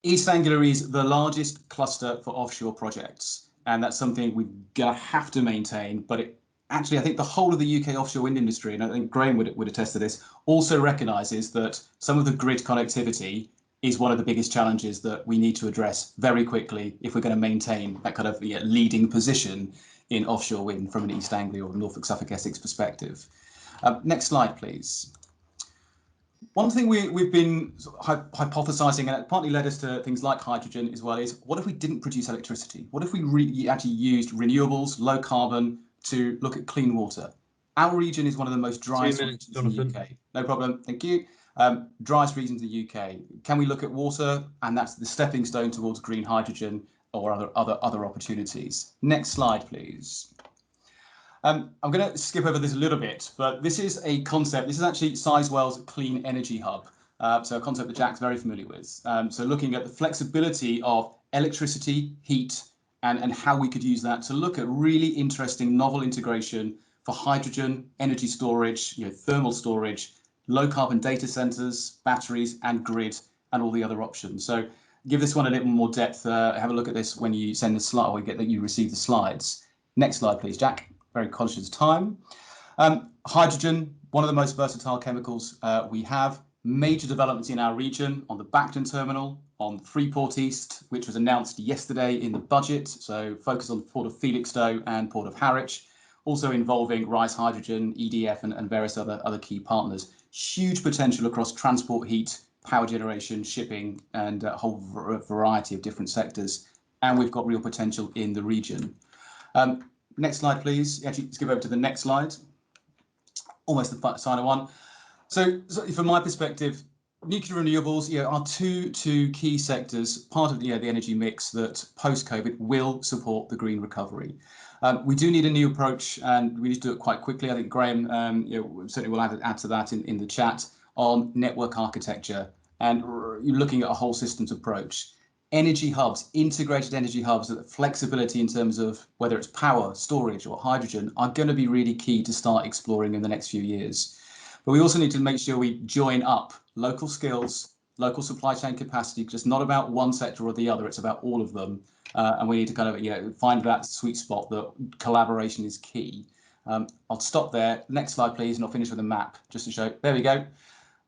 Speaker 5: East Anglia is the largest cluster for offshore projects, and that's something we're gonna have to maintain. But actually, I think the whole of the UK offshore wind industry, and I think Graham would attest to this, also recognises that some of the grid connectivity is one of the biggest challenges that we need to address very quickly if we're going to maintain that kind of leading position in offshore wind from an East Anglia or Norfolk, Suffolk, Essex perspective. Next slide, please. One thing we've been hypothesising, and it partly led us to things like hydrogen as well, is what if we didn't produce electricity? What if we actually used renewables, low carbon, to look at clean water? Our region is one of the most driest regions in the UK. No problem, thank you. Driest regions in the UK. Can we look at water? And that's the stepping stone towards green hydrogen or other opportunities. Next slide, please. I'm going to skip over this a little bit, but this is a concept. This is actually Sizewell's Clean Energy Hub, so a concept that Jack's very familiar with. So looking at the flexibility of electricity, heat, and how we could use that to look at really interesting novel integration for hydrogen, energy storage, thermal storage, low carbon data centers, batteries, and grid, and all the other options. So give this one a little more depth. Have a look at this when you send the slide, or you receive the slides. Next slide, please, Jack. Very conscious of time. Hydrogen, one of the most versatile chemicals we have. Major developments in our region on the Bacton terminal, on Freeport East, which was announced yesterday in the budget. So focus on the Port of Felixstowe and Port of Harwich, also involving Rice Hydrogen, EDF, and various other key partners. Huge potential across transport, heat, power generation, shipping, and a whole variety of different sectors. and we've got real potential in the region. Next slide, please. Actually, let's go over to the next slide. Almost the final one. So from my perspective, nuclear renewables, are two key sectors, part of the energy mix that post-COVID will support the green recovery. We do need a new approach, and we need to do it quite quickly. I think Graham certainly will add to that in the chat on network architecture, and you're looking at a whole systems approach. Energy hubs, integrated energy hubs, that flexibility in terms of whether it's power, storage or hydrogen are going to be really key to start exploring in the next few years. But we also need to make sure we join up local skills, local supply chain capacity, because it's not about one sector or the other, it's about all of them. And we need to kind of find that sweet spot that collaboration is key. I'll stop there. Next slide, please, and I'll finish with a map just to show. There we go.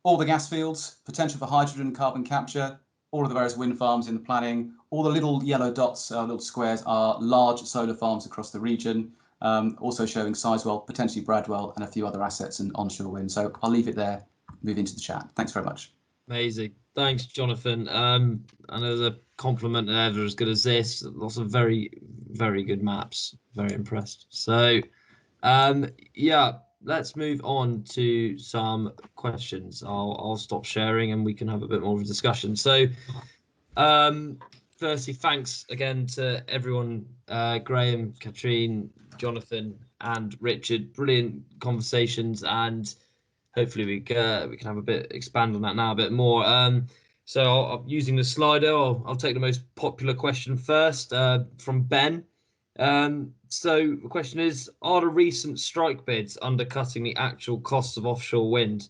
Speaker 5: All the gas fields, potential for hydrogen and carbon capture, all of the various wind farms in the planning, all the little yellow dots, little squares are large solar farms across the region, also showing Sizewell, potentially Bradwell, and a few other assets and onshore wind. So I'll leave it there, move into the chat. Thanks very much.
Speaker 1: Amazing. Thanks, Jonathan. And as a compliment ever as good as this, lots of very, very good maps. Very impressed. So, yeah, let's move on to some questions. I'll stop sharing and we can have a bit more of a discussion. So, firstly, thanks again to everyone, Graham, Catrin, Jonathan, and Richard. Brilliant conversations, and hopefully we can have a bit, expand on that now a bit more. So using the slider, I'll take the most popular question first, from Ben. So the question is, are the recent strike bids undercutting the actual costs of offshore wind?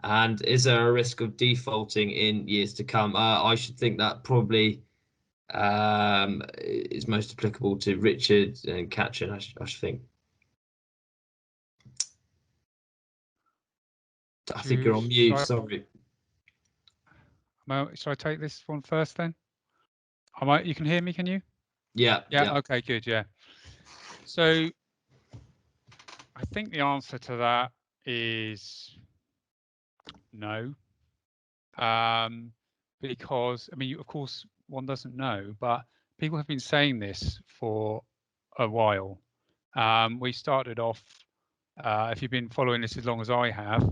Speaker 1: And is there a risk of defaulting in years to come? I should think that probably is most applicable to Richard and Catrin, I should think. I think you're on mute, sorry.
Speaker 3: Shall I take this one first then? You can hear me, can you?
Speaker 1: Yeah.
Speaker 3: Okay, good, yeah. So I think the answer to that is no. Because, I mean, of course, one doesn't know, but people have been saying this for a while. We started off, if you've been following this as long as I have,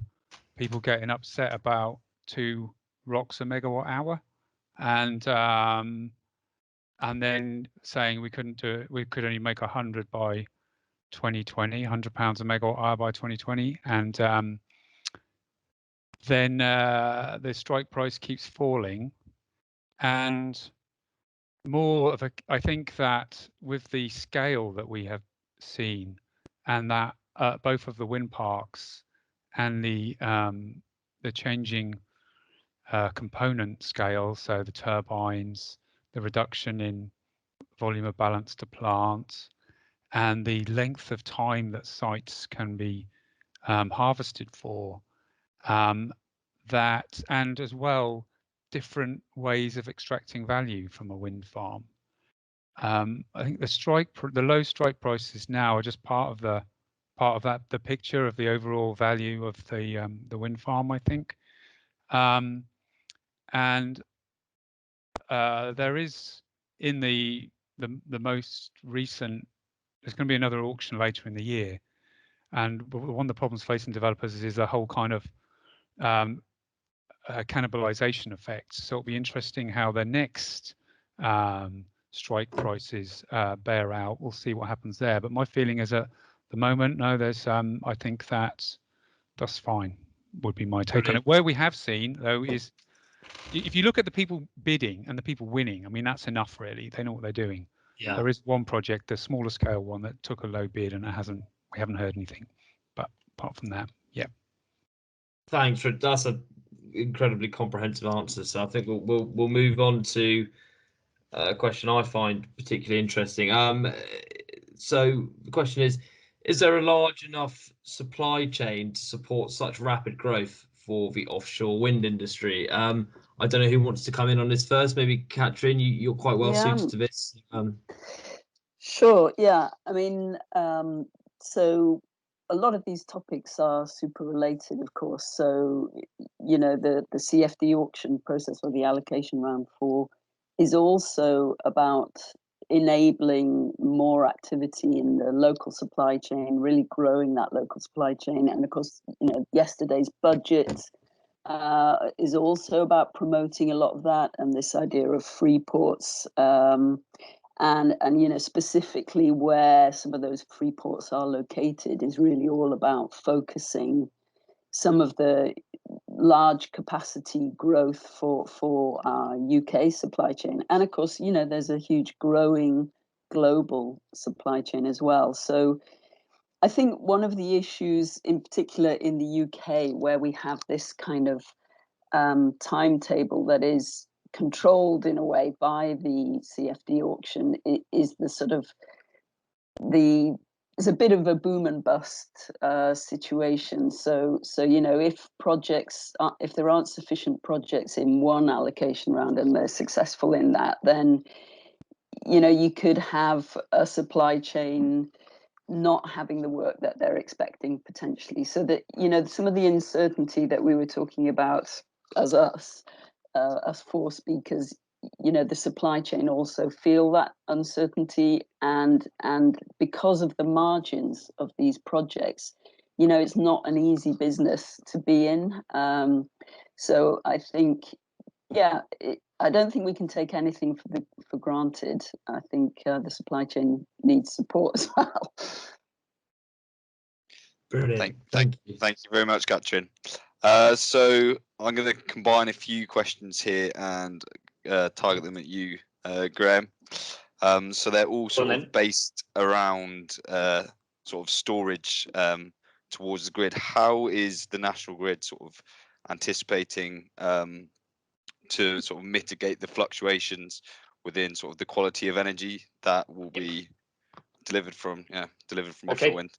Speaker 3: people getting upset about 2 ROCs a megawatt hour, and then saying we couldn't do it, we could only make 100 by 2020, £100 a megawatt hour by 2020, and then the strike price keeps falling, and more of a, I think that with the scale that we have seen, and that both of the wind parks and the changing component scale, so the turbines, the reduction in volume of balance to plant, and the length of time that sites can be harvested for, that, and as well different ways of extracting value from a wind farm. I think the low strike prices now are just part of the picture of the overall value of the wind farm, I think. And there is, in the most recent, there's going to be another auction later in the year, and one of the problems facing developers is a whole kind of cannibalization effect. So it'll be interesting how the next strike prices bear out. We'll see what happens there. But my feeling is at the moment, no, there's I think that's fine, would be my take on it. Where we have seen, though, is if you look at the people bidding and the people winning, I mean, that's enough, really. They know what they're doing. Yeah. There is one project, the smaller scale one, that took a low bid, and we haven't heard anything. But apart from that, yeah.
Speaker 1: Thanks, Fred. That's an incredibly comprehensive answer. So I think we'll move on to a question I find particularly interesting. So the question is there a large enough supply chain to support such rapid growth for the offshore wind industry? I don't know who wants to come in on this first. Maybe Catrin, you're quite well suited to this.
Speaker 2: Sure. Yeah. I mean, so a lot of these topics are super related, of course. So, you know, the CFD auction process, or the allocation round 4, is also about enabling more activity in the local supply chain, really growing that local supply chain. And of course, yesterday's budget is also about promoting a lot of that, and this idea of free ports, and specifically where some of those free ports are located is really all about focusing some of the large capacity growth for our UK supply chain. And of course, there's a huge growing global supply chain as well. So I think one of the issues in particular in the UK, where we have this kind of timetable that is controlled in a way by the CFD auction, is the sort of it's a bit of a boom and bust situation. So if there aren't sufficient projects in one allocation round and they're successful in that, then you could have a supply chain not having the work that they're expecting potentially. So that some of the uncertainty that we were talking about as us four speakers, the supply chain also feel that uncertainty, and because of the margins of these projects, it's not an easy business to be in. So I think, I don't think we can take anything for granted. I think the supply chain needs support as well.
Speaker 1: Brilliant.
Speaker 6: Thank you very much, Catrin. So I'm going to combine a few questions here and target them at you, Graham. So they're all sort of based around sort of storage towards the grid. How is the National Grid sort of anticipating to sort of mitigate the fluctuations within sort of the quality of energy that will be delivered from offshore wind?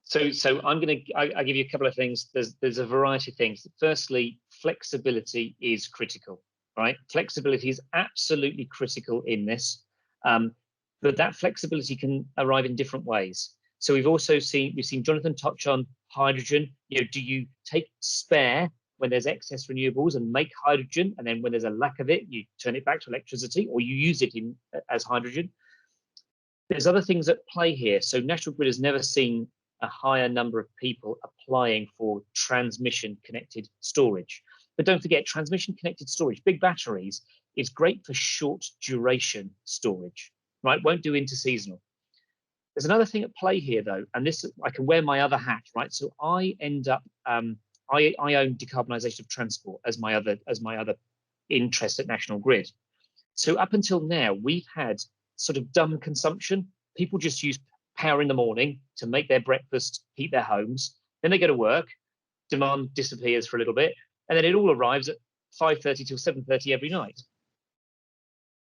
Speaker 4: So I'll give you a couple of things. There's a variety of things. Firstly, flexibility is critical, right? Flexibility is absolutely critical in this, but that flexibility can arrive in different ways. So we've seen Jonathan touch on hydrogen. Do you take spare when there's excess renewables and make hydrogen, and then when there's a lack of it, you turn it back to electricity, or you use it as hydrogen? There's other things at play here. So National Grid has never seen a higher number of people applying for transmission connected storage. But don't forget, transmission connected storage, big batteries, is great for short duration storage, right? Won't do interseasonal. There's another thing at play here though, and this, I can wear my other hat, right? So I end up, I own decarbonisation of transport as my other interest at National Grid. So up until now, we've had sort of dumb consumption. People just use power in the morning to make their breakfast, heat their homes. Then they go to work, demand disappears for a little bit, and then it all arrives at 5:30 till 7:30 every night.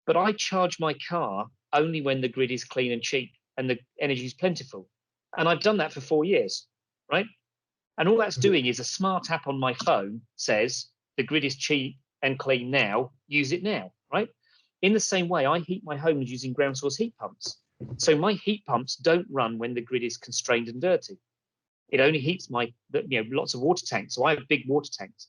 Speaker 4: But I charge my car only when the grid is clean and cheap and the energy is plentiful. And I've done that for 4 years, right? And all that's doing is a smart app on my phone says the grid is cheap and clean now, use it now, right? In the same way, I heat my homes using ground source heat pumps. So my heat pumps don't run when the grid is constrained and dirty. It only heats lots of water tanks. So I have big water tanks,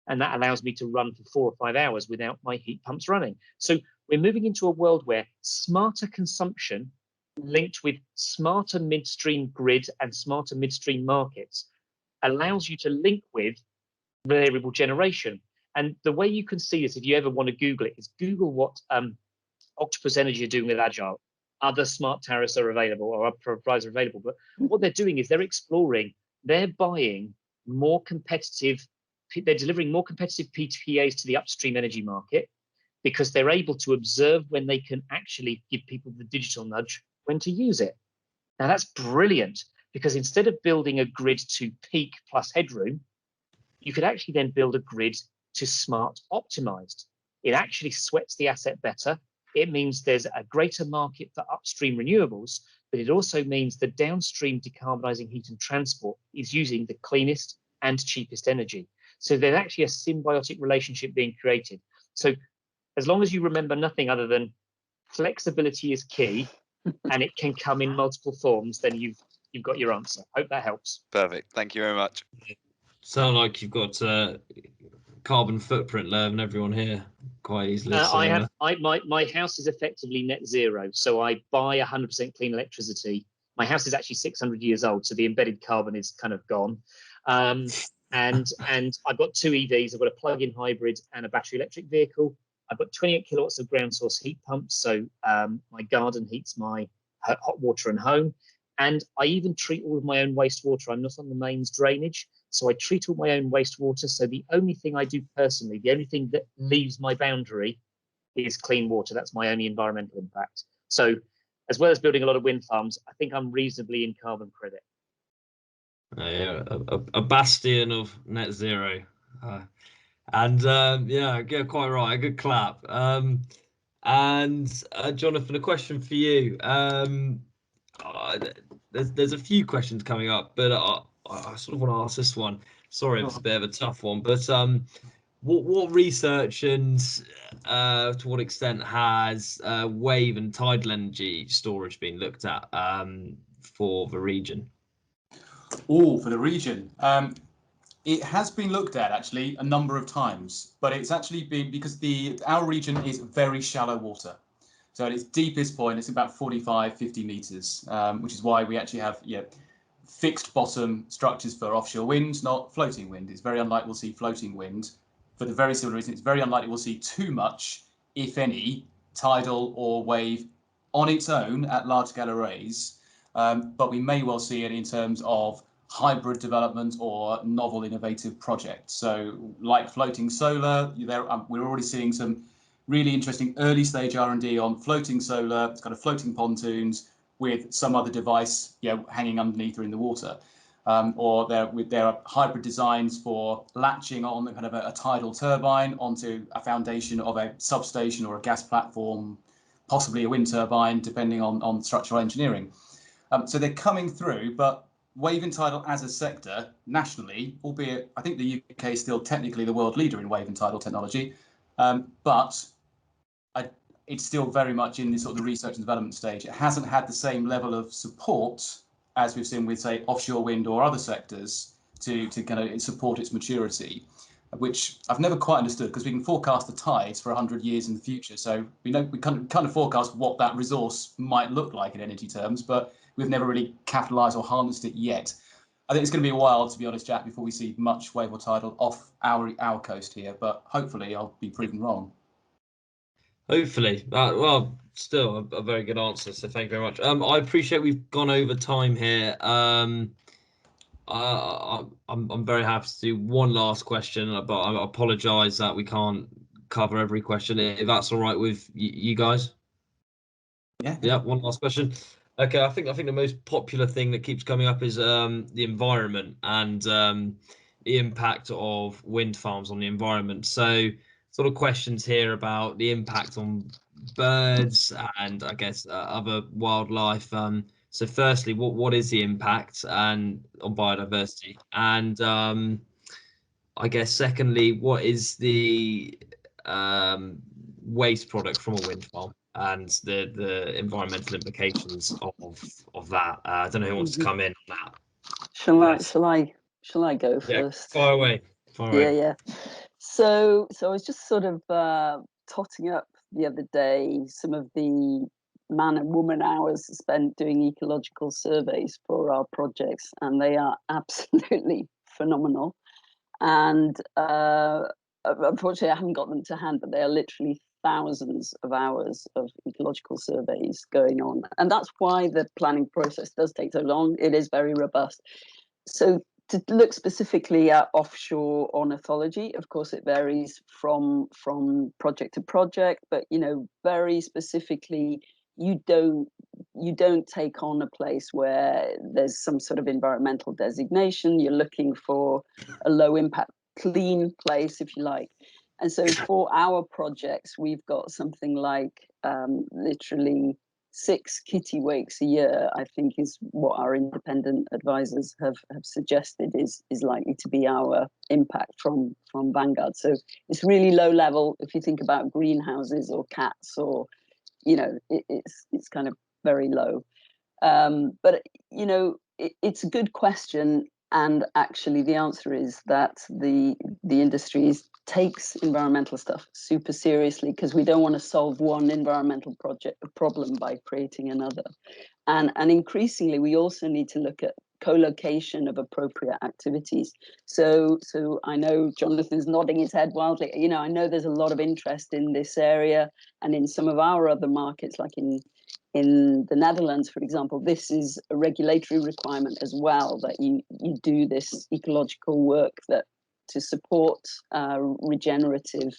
Speaker 4: and that allows me to run for 4 or 5 hours without my heat pumps running. So we're moving into a world where smarter consumption linked with smarter midstream grid and smarter midstream markets allows you to link with variable generation. And the way you can see this, if you ever want to Google it, is Google what Octopus Energy are doing with Agile. Other smart tariffs are available, or other providers are available. But what they're doing is they're buying more competitive, they're delivering more competitive PPAs to the upstream energy market, because they're able to observe when they can actually give people the digital nudge when to use it. Now that's brilliant, because instead of building a grid to peak plus headroom, you could actually then build a grid to smart optimized. It actually sweats the asset better. It means there's a greater market for upstream renewables, but it also means the downstream decarbonising heat and transport is using the cleanest and cheapest energy. So there's actually a symbiotic relationship being created. So as long as you remember nothing other than flexibility is key and it can come in multiple forms, then you've got your answer. Hope that helps.
Speaker 6: Perfect. Thank you very much.
Speaker 1: Sound like you've got carbon footprint, Lev, and everyone here. quite easily.
Speaker 4: My house is effectively net zero, so I buy 100% clean electricity. My house is actually 600 years old, so the embedded carbon is kind of gone. And I've got 2 EVs. I've got a plug-in hybrid and a battery electric vehicle. I've got 28 kilowatts of ground source heat pumps, so my garden heats my hot water and home. And I even treat all of my own wastewater. I'm not on the mains drainage, so I treat all my own wastewater. So the only thing I do personally, the only thing that leaves my boundary is clean water. That's my only environmental impact. So as well as building a lot of wind farms, I think I'm reasonably in carbon credit.
Speaker 1: Yeah, a bastion of net zero. Yeah, quite right. A good clap. Jonathan, a question for you. There's a few questions coming up, but I sort of want to ask this one. Sorry, it's a bit of a tough one, but what research and to what extent has wave and tidal energy storage been looked at for the region?
Speaker 5: Oh, for the region. It has been looked at actually a number of times, but it's actually been because our region is very shallow water. So at its deepest point, it's about 45, 50 meters, which is why we actually have fixed bottom structures for offshore wind, not floating wind. It's very unlikely we'll see floating wind for the very similar reason. It's very unlikely we'll see too much, if any, tidal or wave on its own at large scale arrays. But we may well see it in terms of hybrid development or novel innovative projects. So like floating solar, we're already seeing some really interesting early stage R&D on floating solar, kind of floating pontoons with some other device hanging underneath or in the water. Or there are hybrid designs for latching on kind of a tidal turbine onto a foundation of a substation or a gas platform, possibly a wind turbine, depending on structural engineering. So they're coming through, but wave and tidal as a sector nationally, albeit I think the UK is still technically the world leader in wave and tidal technology, but it's still very much in the sort of the research and development stage. It hasn't had the same level of support as we've seen with, say, offshore wind or other sectors to kind of support its maturity, which I've never quite understood, because we can forecast the tides for 100 years in the future. So we know we kind of forecast what that resource might look like in energy terms, but we've never really capitalised or harnessed it yet. I think it's going to be a while, to be honest, Jack, before we see much wave or tidal off our coast here, but hopefully I'll be proven wrong.
Speaker 1: Hopefully. Well, still a very good answer, so thank you very much. I appreciate we've gone over time here. I'm very happy to do one last question, but I apologise that we can't cover every question. If that's all right with you guys. Yeah. One last question. Okay, I think the most popular thing that keeps coming up is the environment and the impact of wind farms on the environment. So, sort of questions here about the impact on birds and I guess other wildlife. So, firstly, what is the impact and on biodiversity? And I guess secondly, what is the waste product from a wind farm and the environmental implications of that? I don't know who wants to come in on that.
Speaker 2: Shall I go first?
Speaker 1: Fire away.
Speaker 2: Yeah. So I was just sort of totting up the other day some of the man and woman hours spent doing ecological surveys for our projects, and they are absolutely phenomenal. And unfortunately, I haven't got them to hand, but they are literally thousands of hours of ecological surveys going on. And that's why the planning process does take so long. It is very robust. So to look specifically at offshore ornithology, of course, it varies from project to project, but very specifically, you don't take on a place where there's some sort of environmental designation. You're looking for a low impact, clean place, if you like. And so for our projects, we've got something like literally 6 kitty wakes a year, I think, is what our independent advisors have suggested is likely to be our impact from Vanguard. So it's really low level. If you think about greenhouses or cats, or it's kind of very low. But it's a good question, and actually the answer is that the industry is takes environmental stuff super seriously, because we don't want to solve one environmental problem by creating another. And increasingly, we also need to look at co-location of appropriate activities. So I know Jonathan's nodding his head wildly. You know, I know there's a lot of interest in this area, and in some of our other markets, like in the Netherlands, for example, this is a regulatory requirement as well, that you do this ecological work that to support regenerative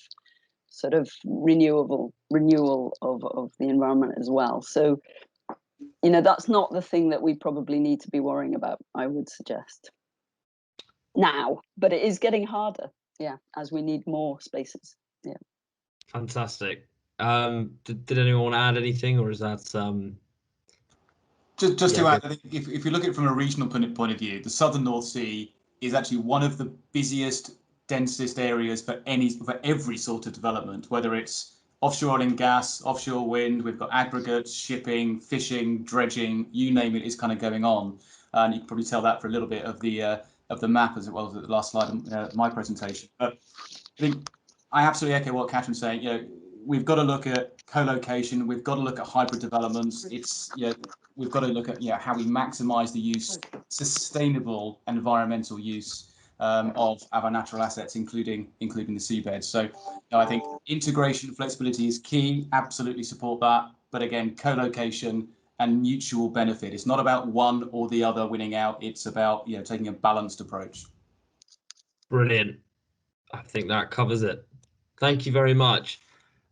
Speaker 2: sort of renewal of the environment as well. So, you know, that's not the thing that we probably need to be worrying about, I would suggest, now, but it is getting harder, yeah, as we need more spaces. Yeah.
Speaker 1: Fantastic. Did anyone want to add anything, or is that
Speaker 5: just to add, I think if you look at it from a regional point of view, the southern North Sea is actually one of the busiest, densest areas for every sort of development, whether it's offshore oil and gas, offshore wind. We've got aggregates, shipping, fishing, dredging, you name it, is kind of going on. And you can probably tell that for a little bit of the map as well as the last slide of my presentation. But I think I absolutely echo what Catrin's saying. You know, we've got to look at co-location. We've got to look at hybrid developments. It's, you know, we've got to look at how we maximise the use, sustainable environmental use of our natural assets, including the seabed. So, you know, I think integration, flexibility is key. Absolutely support that. But again, co-location and mutual benefit. It's not about one or the other winning out. It's about, you know, taking a balanced approach.
Speaker 1: brilliant? I think that covers it. Thank you very much.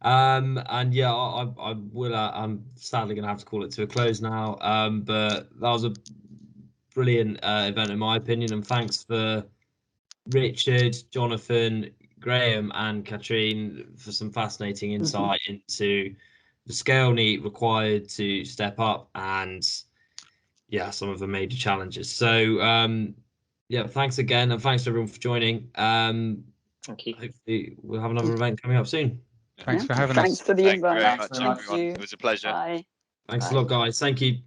Speaker 1: And yeah, I will. I'm sadly going to have to call it to a close now. But that was a brilliant event, in my opinion. And thanks for Richard, Jonathan, Graham, and Catrin for some fascinating insight into the scale need required to step up, and yeah, some of the major challenges. So yeah, thanks again, and thanks to everyone for joining.
Speaker 4: Thank you.
Speaker 1: Hopefully we'll have another event coming up soon.
Speaker 3: Thanks for having us.
Speaker 2: Thanks for the
Speaker 6: Thank you
Speaker 2: invite.
Speaker 6: very much,
Speaker 2: Thank
Speaker 6: everyone.
Speaker 2: you.
Speaker 6: It was a pleasure.
Speaker 2: Bye.
Speaker 1: Thanks
Speaker 2: Bye.
Speaker 1: a lot, guys. Thank you.